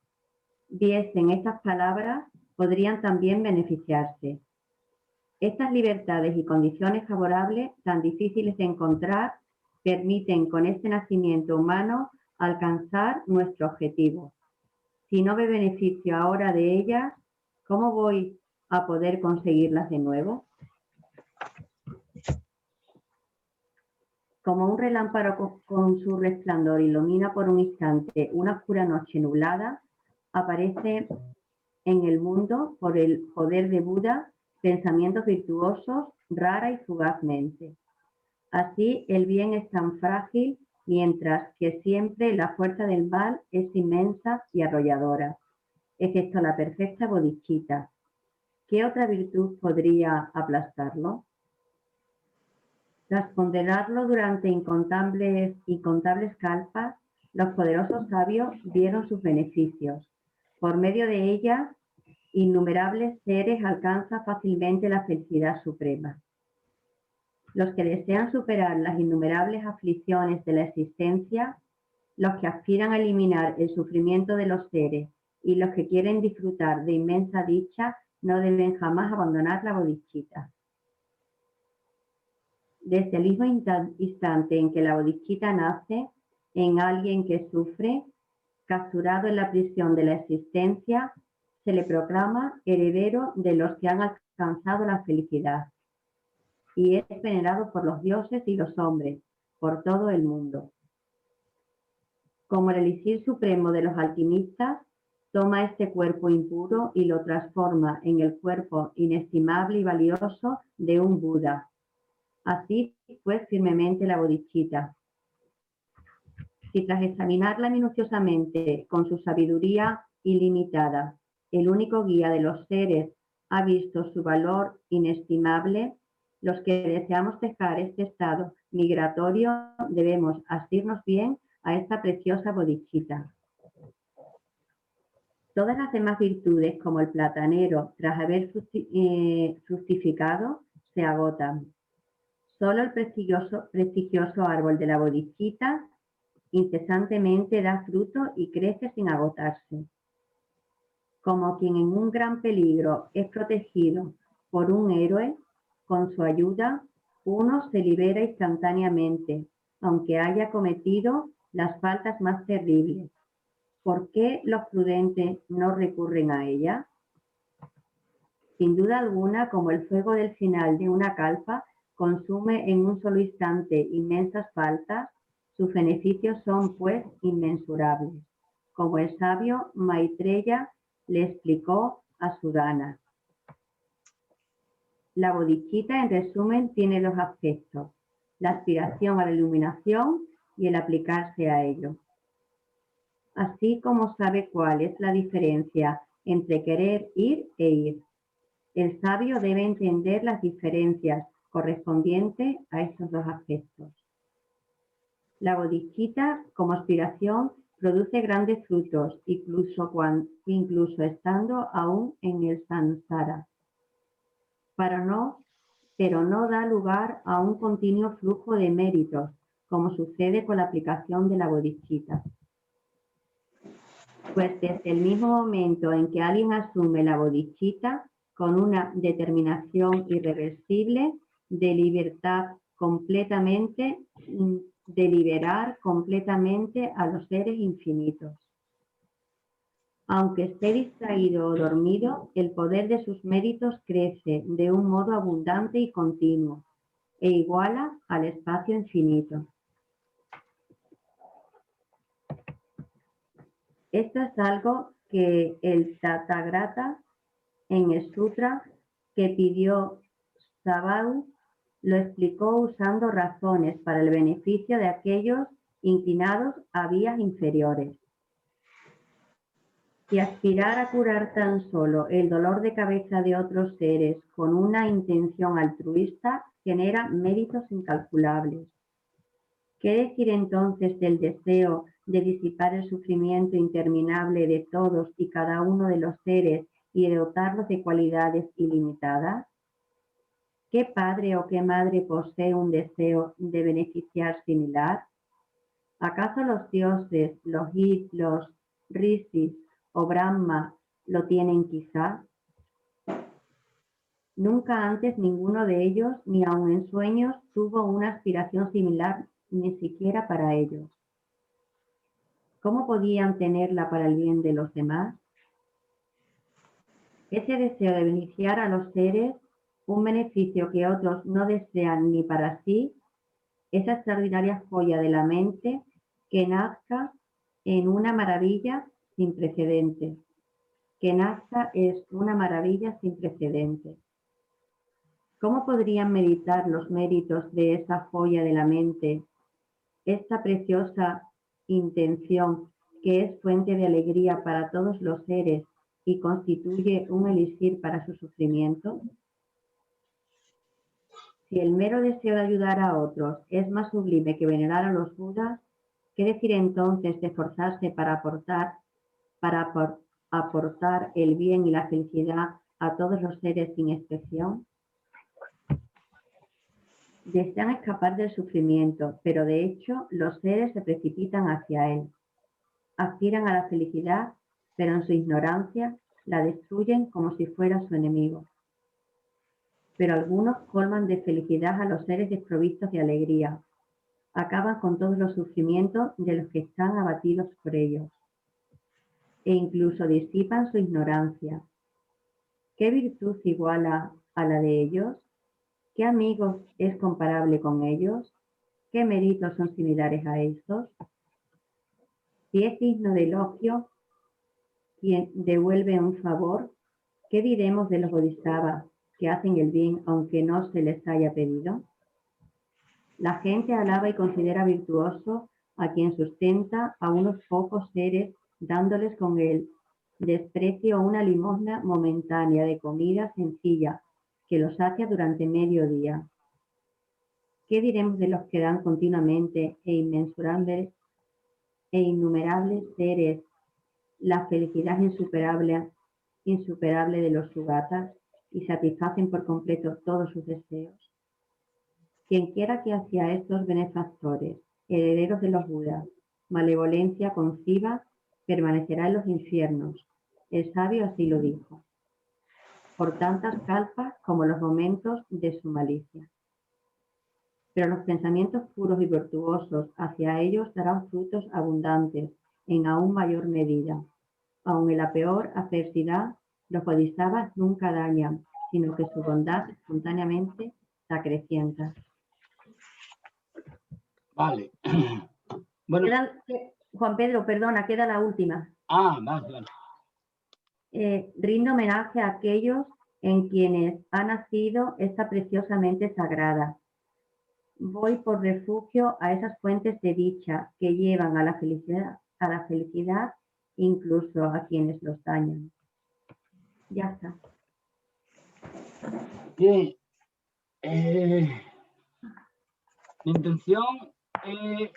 viesen estas palabras, podrían también beneficiarse. Estas libertades y condiciones favorables, tan difíciles de encontrar, permiten con este nacimiento humano alcanzar nuestro objetivo. Si no me beneficio ahora de ellas, ¿cómo voy a poder conseguirlas de nuevo? Como un relámpago con su resplandor ilumina por un instante una oscura noche nublada, aparece en el mundo, por el poder de Buda, pensamientos virtuosos rara y fugazmente. Así el bien es tan frágil, mientras que siempre la fuerza del mal es inmensa y arrolladora, excepto la perfecta bodhisattva. ¿Qué otra virtud podría aplastarlo? Tras ponderarlo durante incontables kalpas, los poderosos sabios vieron sus beneficios. Por medio de ellas, innumerables seres alcanzan fácilmente la felicidad suprema. Los que desean superar las innumerables aflicciones de la existencia, los que aspiran a eliminar el sufrimiento de los seres y los que quieren disfrutar de inmensa dicha, no deben jamás abandonar la bodhisattva. Desde el mismo instante en que la bodhisattva nace en alguien que sufre, capturado en la prisión de la existencia, se le proclama heredero de los que han alcanzado la felicidad y es venerado por los dioses y los hombres, por todo el mundo. Como el elixir supremo de los alquimistas, toma este cuerpo impuro y lo transforma en el cuerpo inestimable y valioso de un Buda. Así pues firmemente la bodhisattva. Si tras examinarla minuciosamente con su sabiduría ilimitada, el único guía de los seres ha visto su valor inestimable, los que deseamos dejar este estado migratorio debemos asirnos bien a esta preciosa bodhisattva. Todas las demás virtudes, como el platanero, tras haber fructificado, se agotan. Solo el prestigioso árbol de la bodhisattva incesantemente da fruto y crece sin agotarse. Como quien en un gran peligro es protegido por un héroe, con su ayuda uno se libera instantáneamente, aunque haya cometido las faltas más terribles. ¿Por qué los prudentes no recurren a ella? Sin duda alguna, como el fuego del final de una calpa consume en un solo instante inmensas faltas, sus beneficios son, pues, inmensurables, como el sabio Maitreya le explicó a Sudana. La bodhisattva, en resumen, tiene dos aspectos: la aspiración a la iluminación y el aplicarse a ello. Así como sabe cuál es la diferencia entre querer ir e ir, el sabio debe entender las diferencias correspondientes a estos dos aspectos. La bodhisattva, como aspiración, produce grandes frutos, incluso estando aún en el samsara, pero no da lugar a un continuo flujo de méritos, como sucede con la aplicación de la bodhicitta. Pues desde el mismo momento en que alguien asume la bodhicitta con una determinación irreversible de liberar completamente a los seres infinitos. Aunque esté distraído o dormido, el poder de sus méritos crece de un modo abundante y continuo e iguala al espacio infinito. Esto es algo que el Tathagata en el sutra que pidió Sabadu lo explicó usando razones para el beneficio de aquellos inclinados a vías inferiores. Si aspirar a curar tan solo el dolor de cabeza de otros seres con una intención altruista genera méritos incalculables. ¿Qué decir entonces del deseo de disipar el sufrimiento interminable de todos y cada uno de los seres y de dotarlos de cualidades ilimitadas? ¿Qué padre o qué madre posee un deseo de beneficiar similar? ¿Acaso los dioses, los rishis o Brahma lo tienen quizá? Nunca antes ninguno de ellos, ni aun en sueños, tuvo una aspiración similar, ni siquiera para ellos. ¿Cómo podían tenerla para el bien de los demás? Ese deseo de beneficiar a los seres, un beneficio que otros no desean ni para sí, esa extraordinaria joya de la mente que nazca en una maravilla sin precedentes. Que nazca es una maravilla sin precedentes. ¿Cómo podrían meditar los méritos de esa joya de la mente, esta preciosa intención que es fuente de alegría para todos los seres y constituye un elixir para su sufrimiento? Si el mero deseo de ayudar a otros es más sublime que venerar a los Budas, ¿qué decir entonces de esforzarse para aportar el bien y la felicidad a todos los seres sin excepción? Desean escapar del sufrimiento, pero de hecho los seres se precipitan hacia él. Aspiran a la felicidad, pero en su ignorancia la destruyen como si fuera su enemigo. Pero algunos colman de felicidad a los seres desprovistos de alegría. Acaban con todos los sufrimientos de los que están abatidos por ellos. E incluso disipan su ignorancia. ¿Qué virtud iguala a la de ellos? ¿Qué amigos es comparable con ellos? ¿Qué méritos son similares a estos? Si es digno de elogio quien devuelve un favor, ¿qué diremos de los bodhisattvas que hacen el bien aunque no se les haya pedido? La gente alaba y considera virtuoso a quien sustenta a unos pocos seres dándoles con el desprecio una limosna momentánea de comida sencilla que los sacia durante medio día. ¿Qué diremos de los que dan continuamente e innumerables seres la felicidad insuperable de los sugatas y satisfacen por completo todos sus deseos? Quienquiera que hacia estos benefactores, herederos de los Budas, malevolencia conciba, permanecerá en los infiernos. El sabio así lo dijo, por tantas kalpas como los momentos de su malicia. Pero los pensamientos puros y virtuosos hacia ellos darán frutos abundantes en aún mayor medida. Aun en la peor adversidad, los bodhisattvas nunca dañan, sino que su bondad espontáneamente se acrecienta. Vale. Bueno. Juan Pedro, perdona, queda la última. Vale. Rindo homenaje a aquellos en quienes ha nacido esta preciosa mente sagrada. Voy por refugio a esas fuentes de dicha que llevan a la felicidad incluso a quienes los dañan. Ya está. Bien. Mi intención es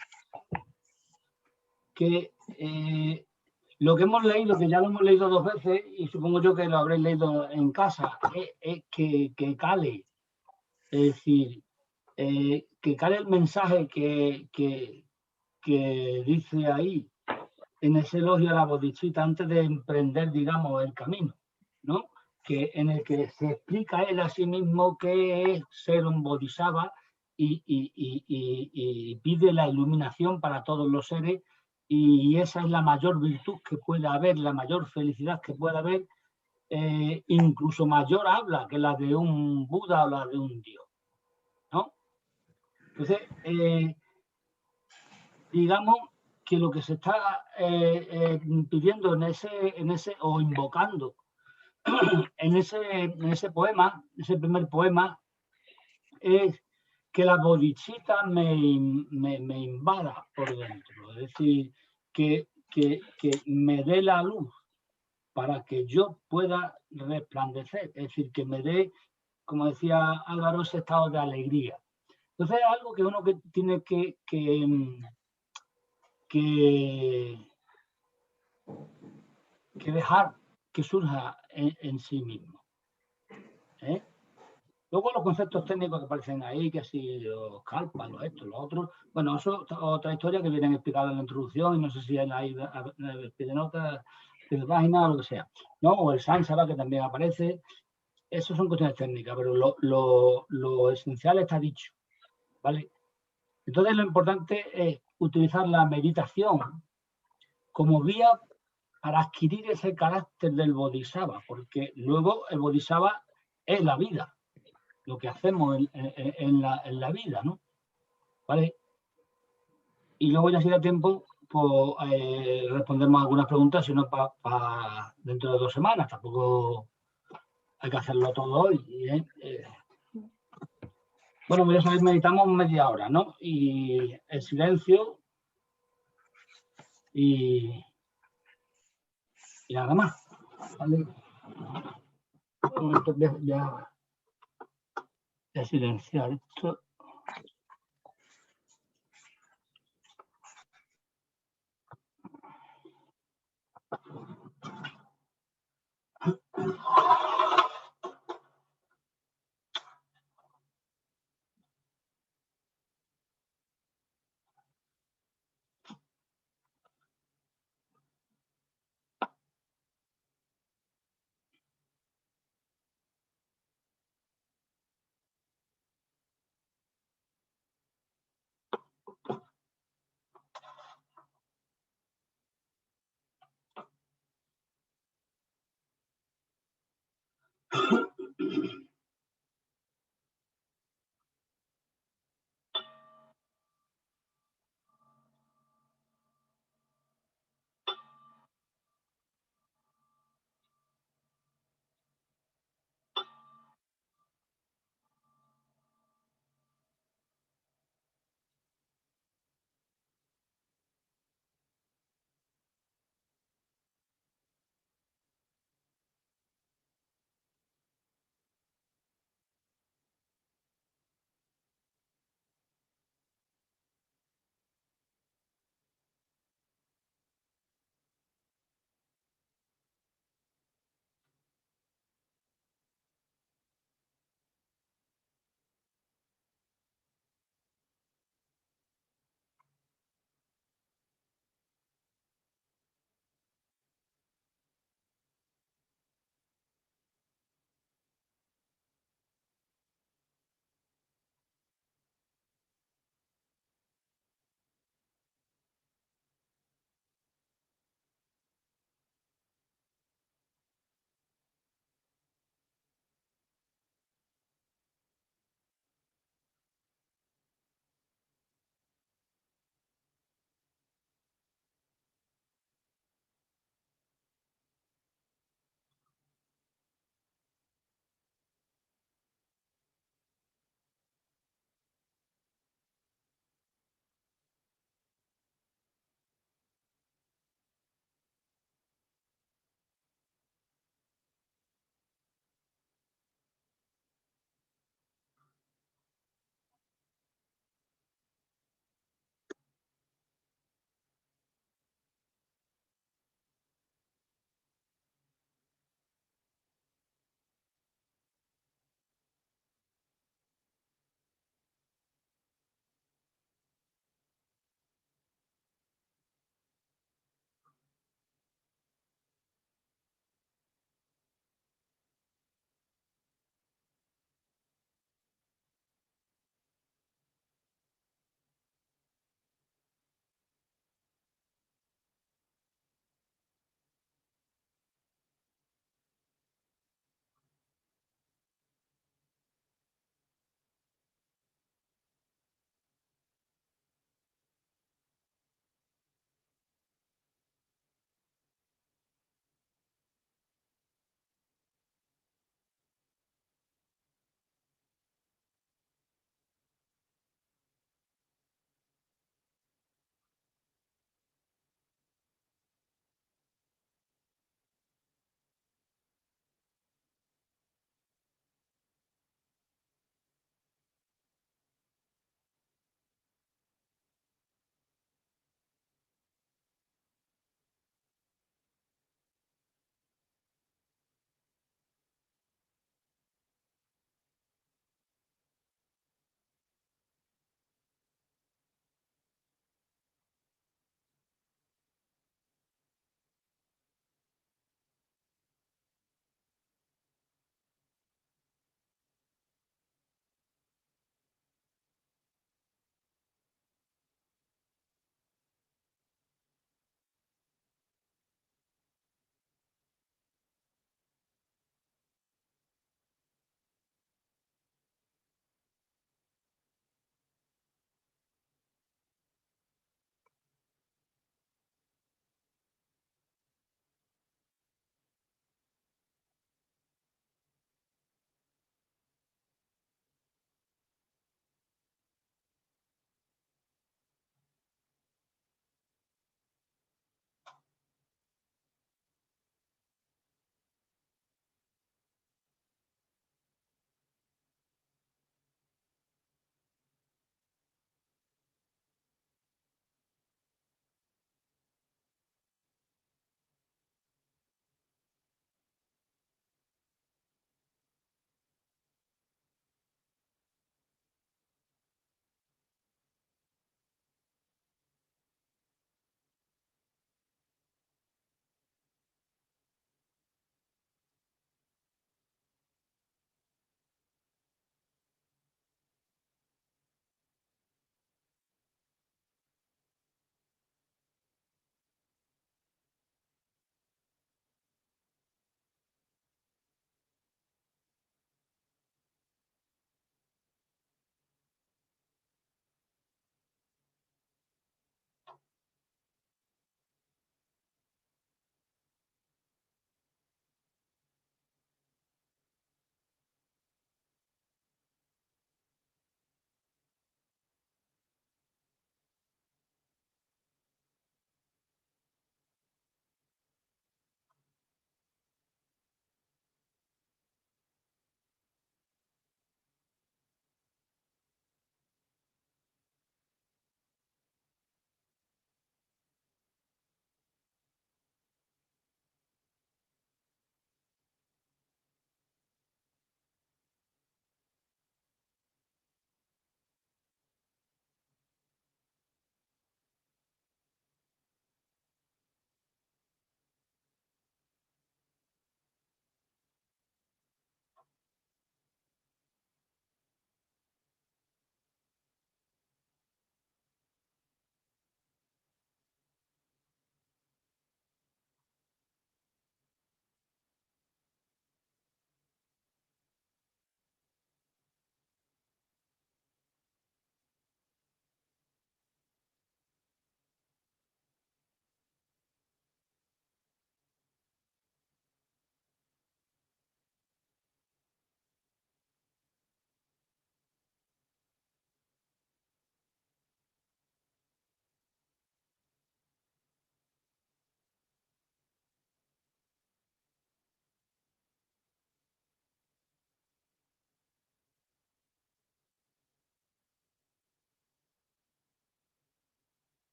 que Lo que hemos leído, que ya lo hemos leído 2 veces, y supongo yo que lo habréis leído en casa, es que cale, es decir, que cale el mensaje que dice ahí, en ese elogio a la bodhisattva antes de emprender, digamos, el camino, ¿no? Que en el que se explica él a sí mismo qué es ser un bodhisattva y pide la iluminación para todos los seres, y esa es la mayor virtud que pueda haber, la mayor felicidad que pueda haber, incluso mayor habla que la de un Buda o la de un Dios, ¿no? Entonces, digamos que lo que se está pidiendo en ese o invocando en ese poema, ese primer poema, es que la bodhisattva me invada por dentro, es decir, que me dé la luz para que yo pueda resplandecer, es decir, que me dé, como decía Álvaro, ese estado de alegría. Entonces es algo que uno que tiene que dejar que surja en sí mismo, ¿eh? Luego los conceptos técnicos que aparecen ahí, que si los calpas, los estos, los otros, bueno, eso es otra historia que vienen explicadas en la introducción y no sé si ahí de nota de página o lo que sea, ¿no? O el sánsara que también aparece, eso son cuestiones técnicas, pero lo esencial está dicho, ¿vale? Entonces lo importante es utilizar la meditación como vía para adquirir ese carácter del bodhisattva, porque luego el bodhisattva es la vida, lo que hacemos en la vida, ¿no? ¿Vale? Y luego ya si da tiempo, pues respondemos algunas preguntas, si no para dentro de 2 semanas, tampoco hay que hacerlo todo hoy. Bueno, pues ya sabéis, meditamos media hora, ¿no? Y el silencio y nada más, ¿vale? Voy a silenciar esto.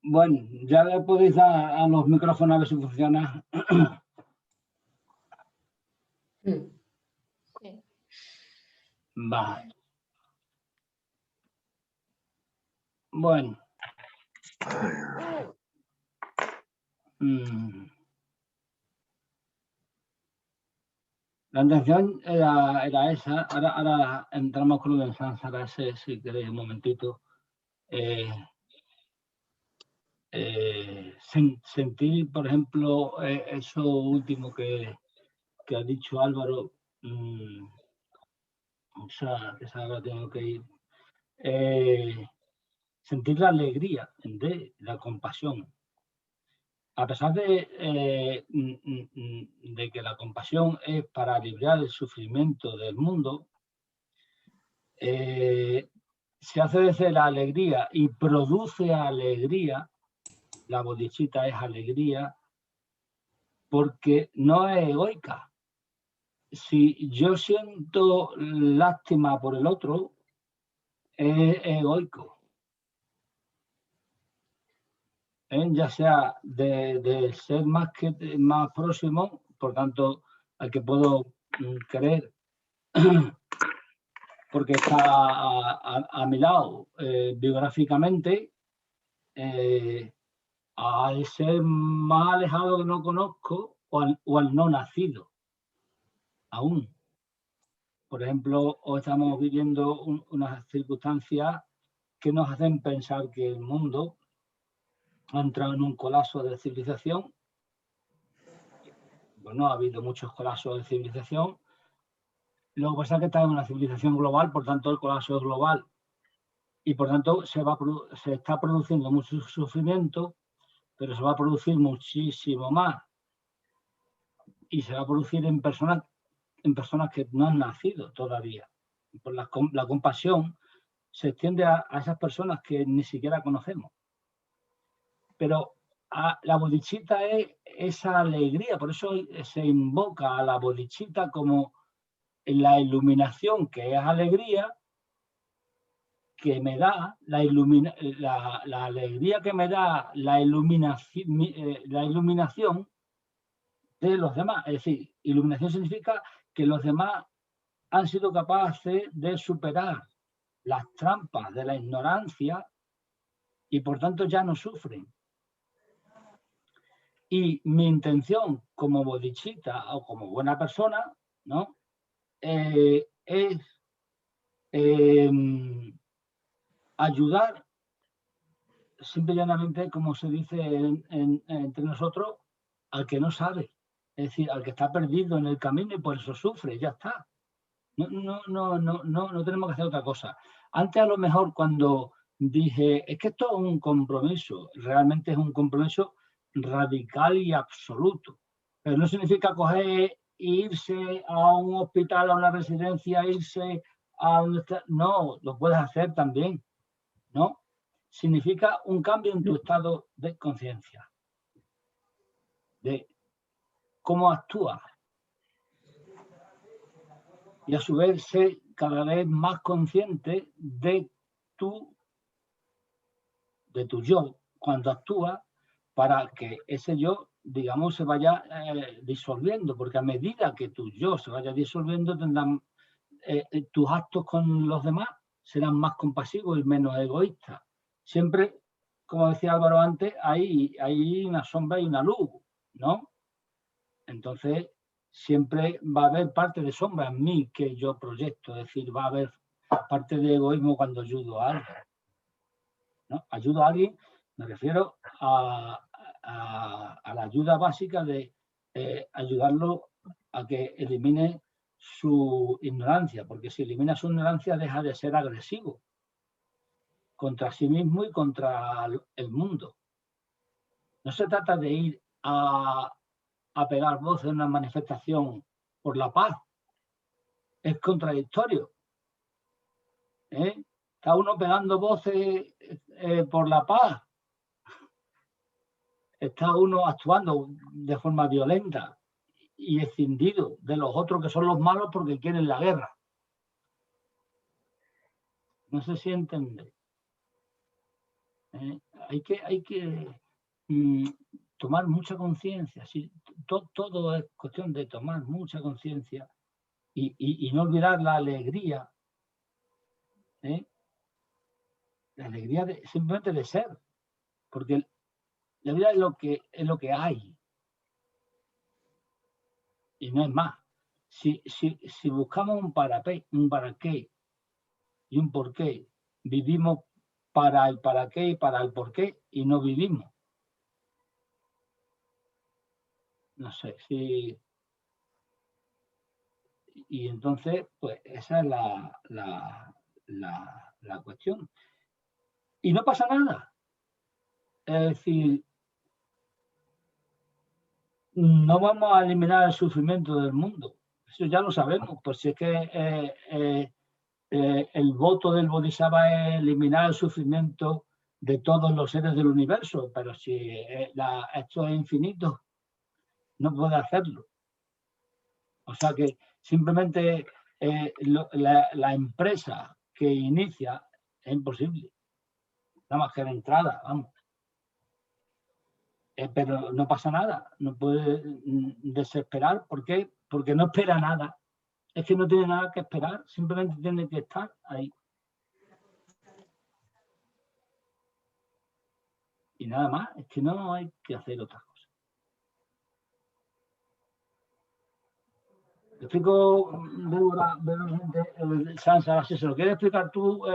Bueno, ya le podéis dar a los micrófonos a ver si funciona. Sí. Vale. Bueno. La intención era esa. Ahora entramos con lo del Sánsara ese, si queréis un momentito. Sentir, por ejemplo, eso último que ha dicho Álvaro, o sea, que ahora tengo que ir. Sentir la alegría de la compasión. A pesar de que la compasión es para aliviar el sufrimiento del mundo, se hace desde la alegría y produce alegría. La bodhicitta es alegría porque no es egoica. Si yo siento lástima por el otro, es egoico. Ya sea del ser más próximo, por tanto, al que puedo querer porque está a mi lado biográficamente, al ser más alejado que no conozco o al no nacido aún. Por ejemplo, hoy estamos viviendo unas circunstancias que nos hacen pensar que el mundo ha entrado en un colapso de civilización. Bueno, ha habido muchos colapsos de civilización. Lo que pasa es que está en una civilización global, por tanto el colapso es global. Y por tanto se está produciendo mucho sufrimiento, pero se va a producir muchísimo más. Y se va a producir en personas que no han nacido todavía. Por la compasión se extiende a esas personas que ni siquiera conocemos. Pero la bodhicitta es esa alegría, por eso se invoca a la bodhicitta como la iluminación, que es alegría, que me da la alegría que me da la iluminación de los demás. Es decir, iluminación significa que los demás han sido capaces de superar las trampas de la ignorancia y por tanto ya no sufren. Y mi intención como bodhicitta o como buena persona, ¿no? Es ayudar simple y llanamente, como se dice entre nosotros, al que no sabe. Es decir, al que está perdido en el camino y por eso sufre, ya está. No tenemos que hacer otra cosa. Antes a lo mejor cuando dije, es que esto es un compromiso, realmente es un compromiso radical y absoluto. Pero no significa coger e irse a un hospital, a una residencia, irse a donde está. No, lo puedes hacer también, ¿no? Significa un cambio en tu estado de conciencia, de cómo actúas. Y a su vez ser cada vez más consciente de tu yo cuando actúa, para que ese yo, digamos, se vaya disolviendo, porque a medida que tu yo se vaya disolviendo, tendrán tus actos con los demás serán más compasivos y menos egoístas. Siempre, como decía Álvaro antes, hay una sombra y una luz, ¿no? Entonces, siempre va a haber parte de sombra en mí que yo proyecto, es decir, va a haber parte de egoísmo cuando ayudo a alguien, ¿no? Ayudo a alguien, me refiero a la ayuda básica de ayudarlo a que elimine su ignorancia, porque si elimina su ignorancia deja de ser agresivo contra sí mismo y contra el mundo. No se trata de ir a pegar voces en una manifestación por la paz. Es contradictorio. Está uno pegando voces por la paz. Está uno actuando de forma violenta y escindido de los otros que son los malos porque quieren la guerra. No sé si entiende. Hay que tomar mucha conciencia. ¿Sí? Todo es cuestión de tomar mucha conciencia y no olvidar la alegría. La alegría simplemente de ser. Porque la vida es lo que hay. Y no es más. Si buscamos un para qué y un por qué, vivimos para el para qué y para el por qué y no vivimos. No sé si... Y entonces, pues esa es la cuestión. Y no pasa nada. Es decir, no vamos a eliminar el sufrimiento del mundo. Eso ya lo sabemos, pues si es que el voto del Bodhisattva es eliminar el sufrimiento de todos los seres del universo, pero si esto es infinito, no puede hacerlo. O sea que simplemente la empresa que inicia es imposible. Nada más que de entrada, vamos. Pero no pasa nada, no puede desesperar. ¿Por qué? Porque no espera nada. Es que no tiene nada que esperar, simplemente tiene que estar ahí. Y nada más, es que no hay que hacer otras cosas. Te explico brevemente el Samsara, si se lo quieres explicar tú,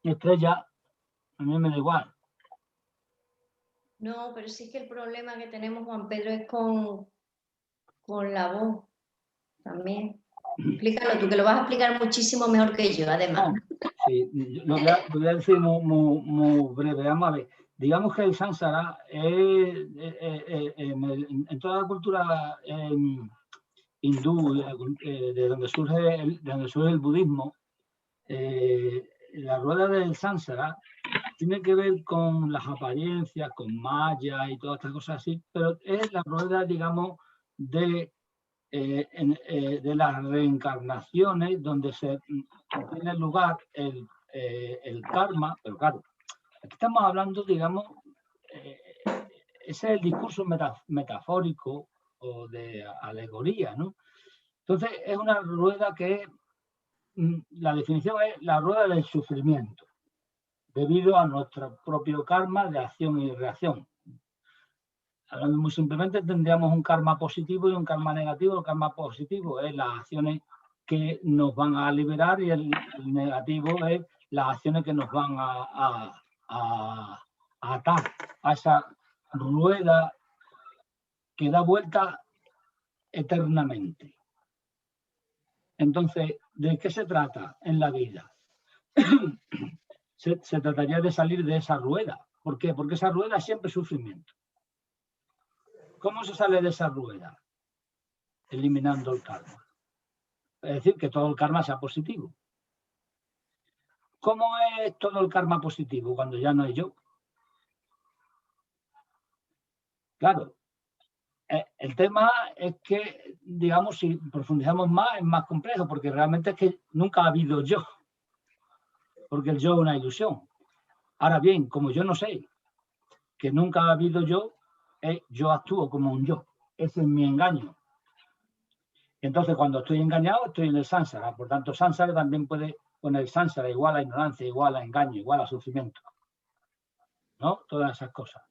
Estrella, a mí me da igual. No, pero sí que el problema que tenemos, Juan Pedro, es con la voz también. Explícalo tú, que lo vas a explicar muchísimo mejor que yo, además. Sí, lo voy a decir muy breve. Vamos a ver. Digamos que el Samsara en toda la cultura hindú, de donde surge el budismo, la rueda del Samsara tiene que ver con las apariencias, con Maya y todas estas cosas así, pero es la rueda, digamos, de las reencarnaciones donde tiene lugar el karma, pero claro, aquí estamos hablando, digamos, ese es el discurso metafórico o de alegoría, ¿no? Entonces es una rueda que la definición es la rueda del sufrimiento, debido a nuestro propio karma de acción y reacción. Hablando muy simplemente, tendríamos un karma positivo y un karma negativo. El karma positivo es las acciones que nos van a liberar y el negativo es las acciones que nos van a atar a esa rueda que da vuelta eternamente. Entonces, ¿de qué se trata en la vida? Se trataría de salir de esa rueda. ¿Por qué? Porque esa rueda es siempre sufrimiento. ¿Cómo se sale de esa rueda? Eliminando el karma. Es decir, que todo el karma sea positivo. ¿Cómo es todo el karma positivo cuando ya no es yo? Claro, el tema es que, digamos, si profundizamos más, es más complejo, porque realmente es que nunca ha habido yo, porque el yo es una ilusión. Ahora bien, como yo no sé que nunca ha habido yo actúo como un yo. Ese es mi engaño. Entonces, cuando estoy engañado, estoy en el sánsara. Por tanto, sánsara también puede poner sánsara igual a ignorancia, igual a engaño, igual a sufrimiento. ¿No? Todas esas cosas.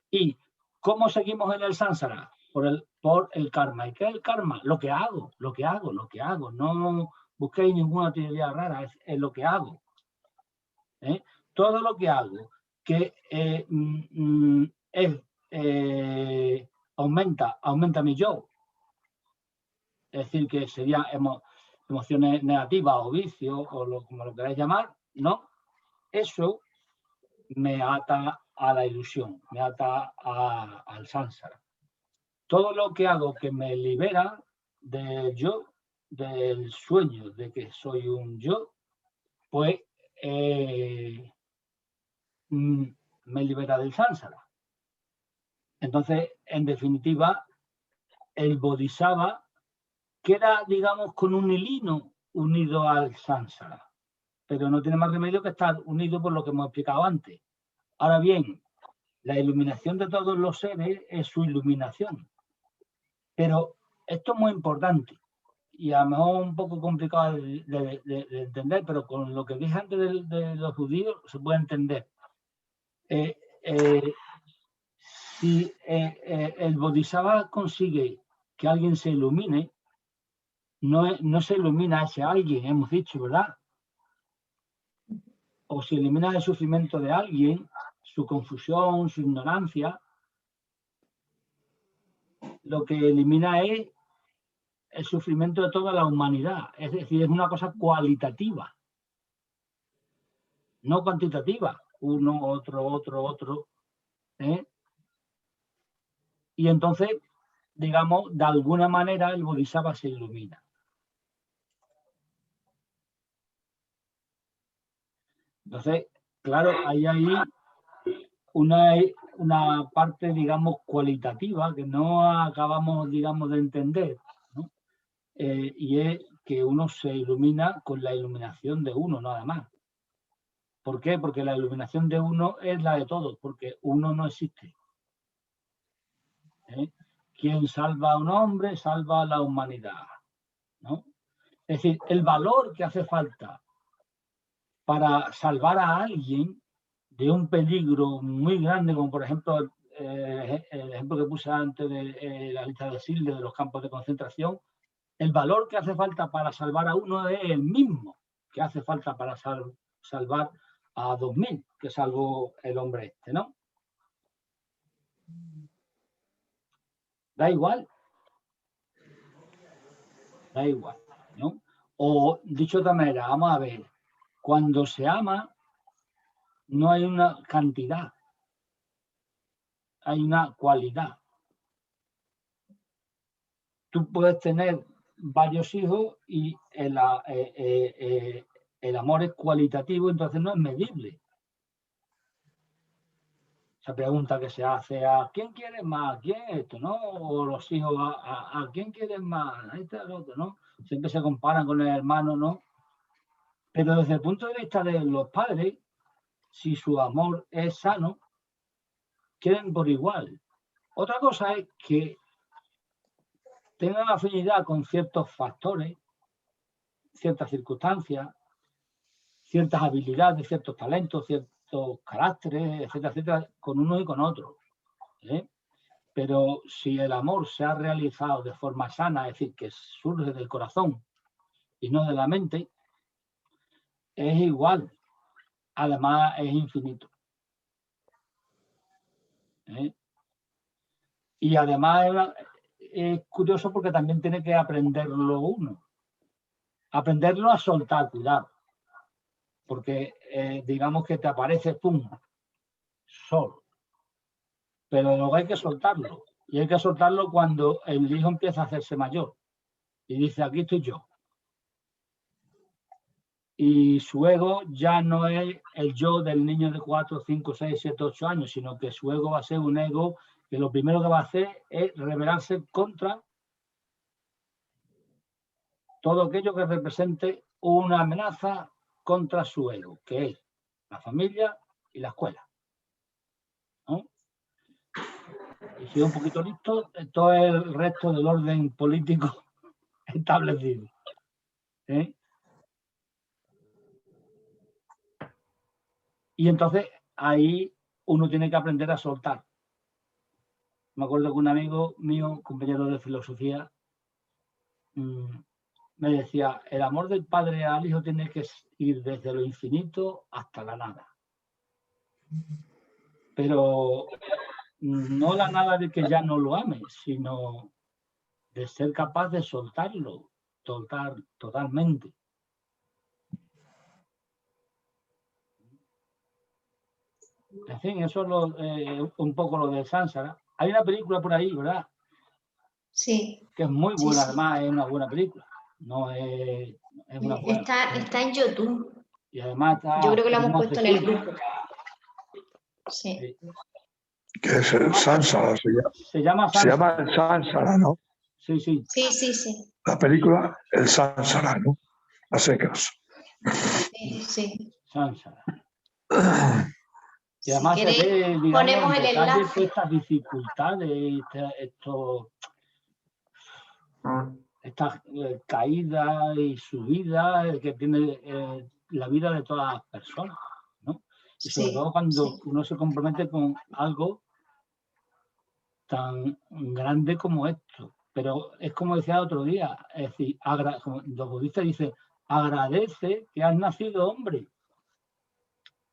¿Y cómo seguimos en el sánsara? Por el karma. ¿Y qué es el karma? Lo que hago. No busquéis ninguna teoría rara, es lo que hago. Todo lo que hago que aumenta mi yo. Es decir, que serían emociones negativas o vicios, o como lo queráis llamar, ¿no? Eso me ata a la ilusión, me ata al sánsara. Todo lo que hago que me libera del yo, del sueño de que soy un yo, pues me libera del sánsara. Entonces, en definitiva, el bodhisattva queda, digamos, con un hilino unido al sánsara. pero no tiene más remedio que estar unido por lo que hemos explicado antes. Ahora bien, la iluminación de todos los seres es su iluminación. Pero esto es muy importante y a lo mejor un poco complicado de entender, pero con lo que dije antes de los judíos se puede entender. Si el Bodhisattva consigue que alguien se ilumine, no se ilumina a ese alguien, hemos dicho, ¿verdad? O se elimina el sufrimiento de alguien, su confusión, su ignorancia, lo que elimina es el sufrimiento de toda la humanidad. Es decir, es una cosa cualitativa, no cuantitativa. Uno, otro. Y entonces, digamos, de alguna manera el Bodhisattva se ilumina. Entonces, claro, hay ahí una parte, digamos, cualitativa que no acabamos, digamos, de entender, ¿no? Y es que uno se ilumina con la iluminación de uno, nada más. ¿Por qué? Porque la iluminación de uno es la de todos, porque uno no existe. Quien salva a un hombre, salva a la humanidad, ¿no? Es decir, el valor que hace falta para salvar a alguien de un peligro muy grande, como por ejemplo el ejemplo que puse antes de la lista de Schindler de los campos de concentración, el valor que hace falta para salvar a uno es el mismo que hace falta para salvar a 2000, que salvó el hombre este, ¿no? Da igual, ¿no? O dicho de otra manera, vamos a ver, cuando se ama no hay una cantidad, hay una cualidad. Tú puedes tener varios hijos y el amor es cualitativo, entonces no es medible. Esa pregunta que se hace a ¿quién quiere más? ¿A quién esto? ¿No? O los hijos a ¿quién quieren más? Este es el otro, ¿no? Siempre se comparan con el hermano, ¿no? Pero desde el punto de vista de los padres, si su amor es sano, quieren por igual. Otra cosa es que tengan afinidad con ciertos factores, ciertas circunstancias, ciertas habilidades, ciertos talentos, ciertos caracteres, etcétera, etcétera, con uno y con otro. Pero si el amor se ha realizado de forma sana, es decir, que surge del corazón y no de la mente, es igual. Además, es infinito. Y además es curioso porque también tiene que aprenderlo uno. Aprenderlo a soltar, cuidado. Porque digamos que te aparece, ¡pum!, solo. Pero luego hay que soltarlo. Y hay que soltarlo cuando el hijo empieza a hacerse mayor. Y dice, aquí estoy yo. Y su ego ya no es el yo del niño de 4, 5, 6, 7, 8 años, sino que su ego va a ser un ego que lo primero que va a hacer es rebelarse contra todo aquello que represente una amenaza contra su ego, que es la familia y la escuela, ¿no? Y si es un poquito listo, todo el resto del orden político establecido. Y entonces ahí uno tiene que aprender a soltar. Me acuerdo que un amigo mío, compañero de filosofía, me decía, el amor del padre al hijo tiene que ir desde lo infinito hasta la nada. Pero no la nada de que ya no lo ame, sino de ser capaz de soltarlo totalmente. En fin, eso es un poco lo del Sánsara. Hay una película por ahí, ¿verdad? Sí. Que es muy buena, Sí. además es una buena película. No es una buena. Está en YouTube. Y además está, yo creo que lo hemos puesto en el grupo. Sí. Que es el Sánsara, se llama el Sánsara, ¿no? Sí. Sí. La película, el Sánsara, ¿no? A secas. Sí, sí. Sánsara. Y además Si se queréis, ve, digamos, ponemos en el detalle enlace. todas estas dificultades, estas caídas y subidas que tiene la vida de todas las personas, ¿no? Y sobre Sí, todo cuando sí. uno se compromete con algo tan grande como esto. Pero es como decía el otro día, es decir, como los budistas dicen, agradece que has nacido hombre,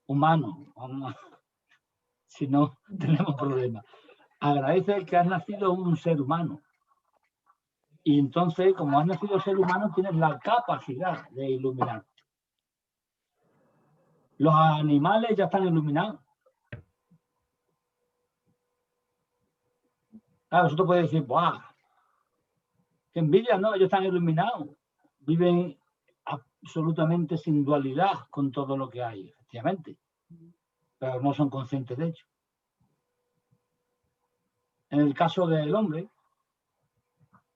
humano, si no tenemos problemas. Agradece que has nacido un ser humano. Y entonces, como has nacido ser humano, tienes la capacidad de iluminar. Los animales ya están iluminados. Claro, vosotros podéis decir, ¡buah! ¡Qué envidia! No, ellos están iluminados. Viven absolutamente sin dualidad con todo lo que hay, efectivamente. Pero no son conscientes de ello. En el caso del hombre,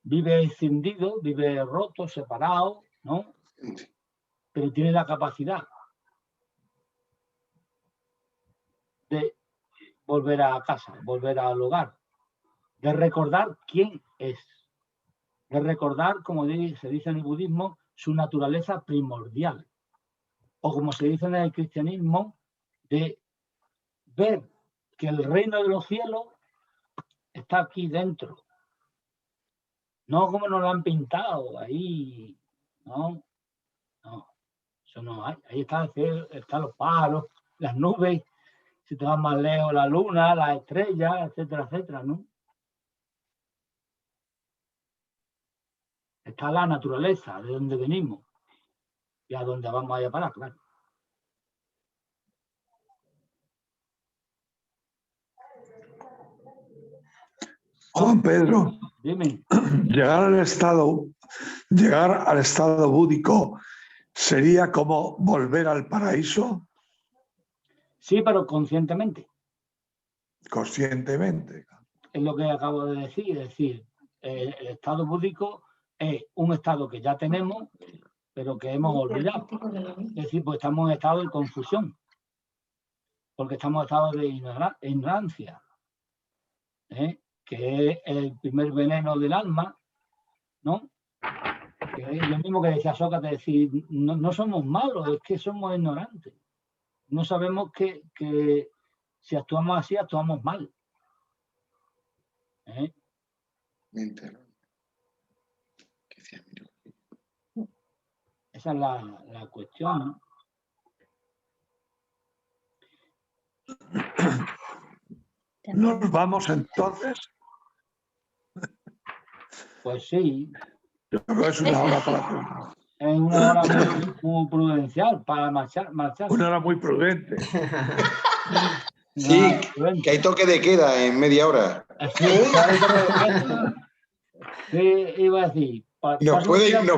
vive escindido, vive roto, separado, ¿no? Pero tiene la capacidad de volver a casa, volver al hogar, de recordar quién es, de recordar, como se dice en el budismo, su naturaleza primordial, o como se dice en el cristianismo, de ver que el reino de los cielos está aquí dentro, no como nos lo han pintado ahí, no, eso no hay, ahí está el cielo, están los pájaros, las nubes, si te vas más lejos, la luna, las estrellas, etcétera, etcétera, ¿no? Está la naturaleza, de donde venimos y a dónde vamos a ir a parar, claro. Juan Pedro, Dime. llegar al estado búdico sería como volver al paraíso Sí, pero conscientemente. conscientemente. Es lo que acabo de decir. Es decir, el estado búdico es un estado que ya tenemos, pero que hemos olvidado. Es decir, pues estamos en estado de confusión, porque estamos en estado de ignorancia, que es el primer veneno del alma, ¿no? Que es lo mismo que decía Sócrates, decir, no somos malos, es que somos ignorantes. No sabemos que si actuamos así, actuamos mal. Esa es la cuestión, ¿no? ¿Nos vamos entonces? Pues sí. Yo creo que es una hora para... Es una hora muy prudencial para marchar. Una hora muy prudente. Sí, que hay toque de queda en media hora. Sí, iba a decir. Nos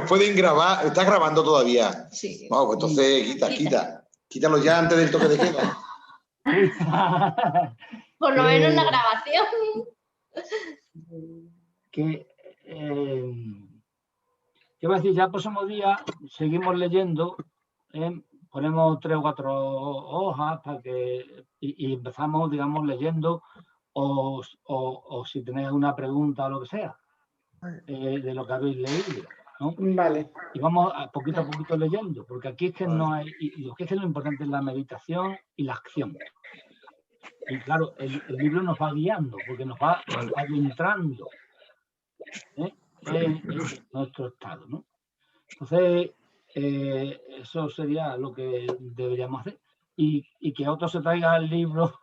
pueden grabar. ¿Estás grabando todavía? Sí. Wow, pues entonces quítalo ya antes del toque de queda. Por lo menos la grabación. ¿Qué iba a decir? Ya el próximo día seguimos leyendo, ponemos 3 o 4 hojas para que y empezamos, digamos, leyendo o si tenéis una pregunta o lo que sea de lo que habéis leído, ¿no? Vale. Y vamos a poquito leyendo, porque aquí es que no hay, y lo que es lo importante es la meditación y la acción. Y claro, el libro nos va guiando, porque nos va adentrando en nuestro estado, ¿no? Entonces, eso sería lo que deberíamos hacer. Y que otro se traiga el libro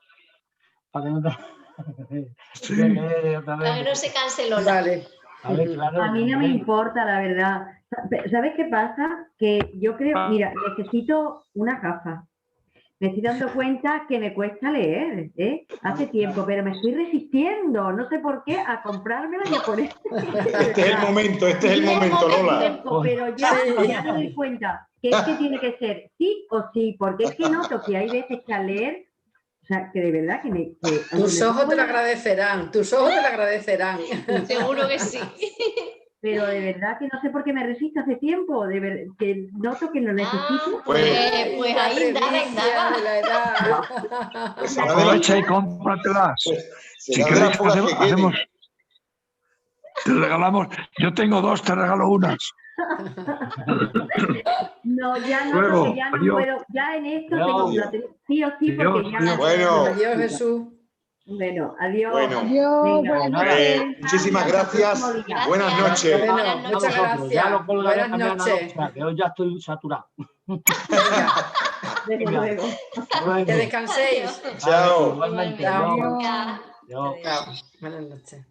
para que no, Para que no se canse Lola. Vale. A ver, claro, A mí no me importa, la verdad. ¿Sabes qué pasa? Que yo creo, mira, necesito una gafa. Me estoy dando cuenta que me cuesta leer, hace tiempo, pero me estoy resistiendo, no sé por qué, a comprármela y a poner. Este es el momento, Lola. Pero ya me doy cuenta que es que tiene que ser sí o sí, porque es que noto que hay veces que al leer, o sea, que de verdad que me... Tus ojos te lo agradecerán, tus ojos te lo agradecerán. Seguro que sí. pero de verdad que no sé por qué me resisto hace tiempo, que noto que lo necesito. Pues ahí indaga. La edad. Pues será de Aprovecha y cómpratelas. Si será de queréis, las pocas que hacemos, queden. te regalamos. Yo tengo 2, te regalo unas. No, ya no, Luego, porque ya no adiós. puedo. Ya en esto Adiós. sí o sí, porque Adiós, ya. adiós. Bueno. Adiós, Jesús. Bueno, adiós. Bueno. Adiós, Venga, buenas nada. noches. Muchísimas gracias. Gracias. Buenas noches. Bueno, Buenas noches. muchas Vosotros, ya lo gracias. colgaré Buenas mañana, noches. o sea, que hoy ya estoy saturado. Venga, Desde Venga. luego. Bueno, que descanséis. Chao. igualmente. Chao. Adiós. Adiós. Adiós. Adiós. Buenas noches.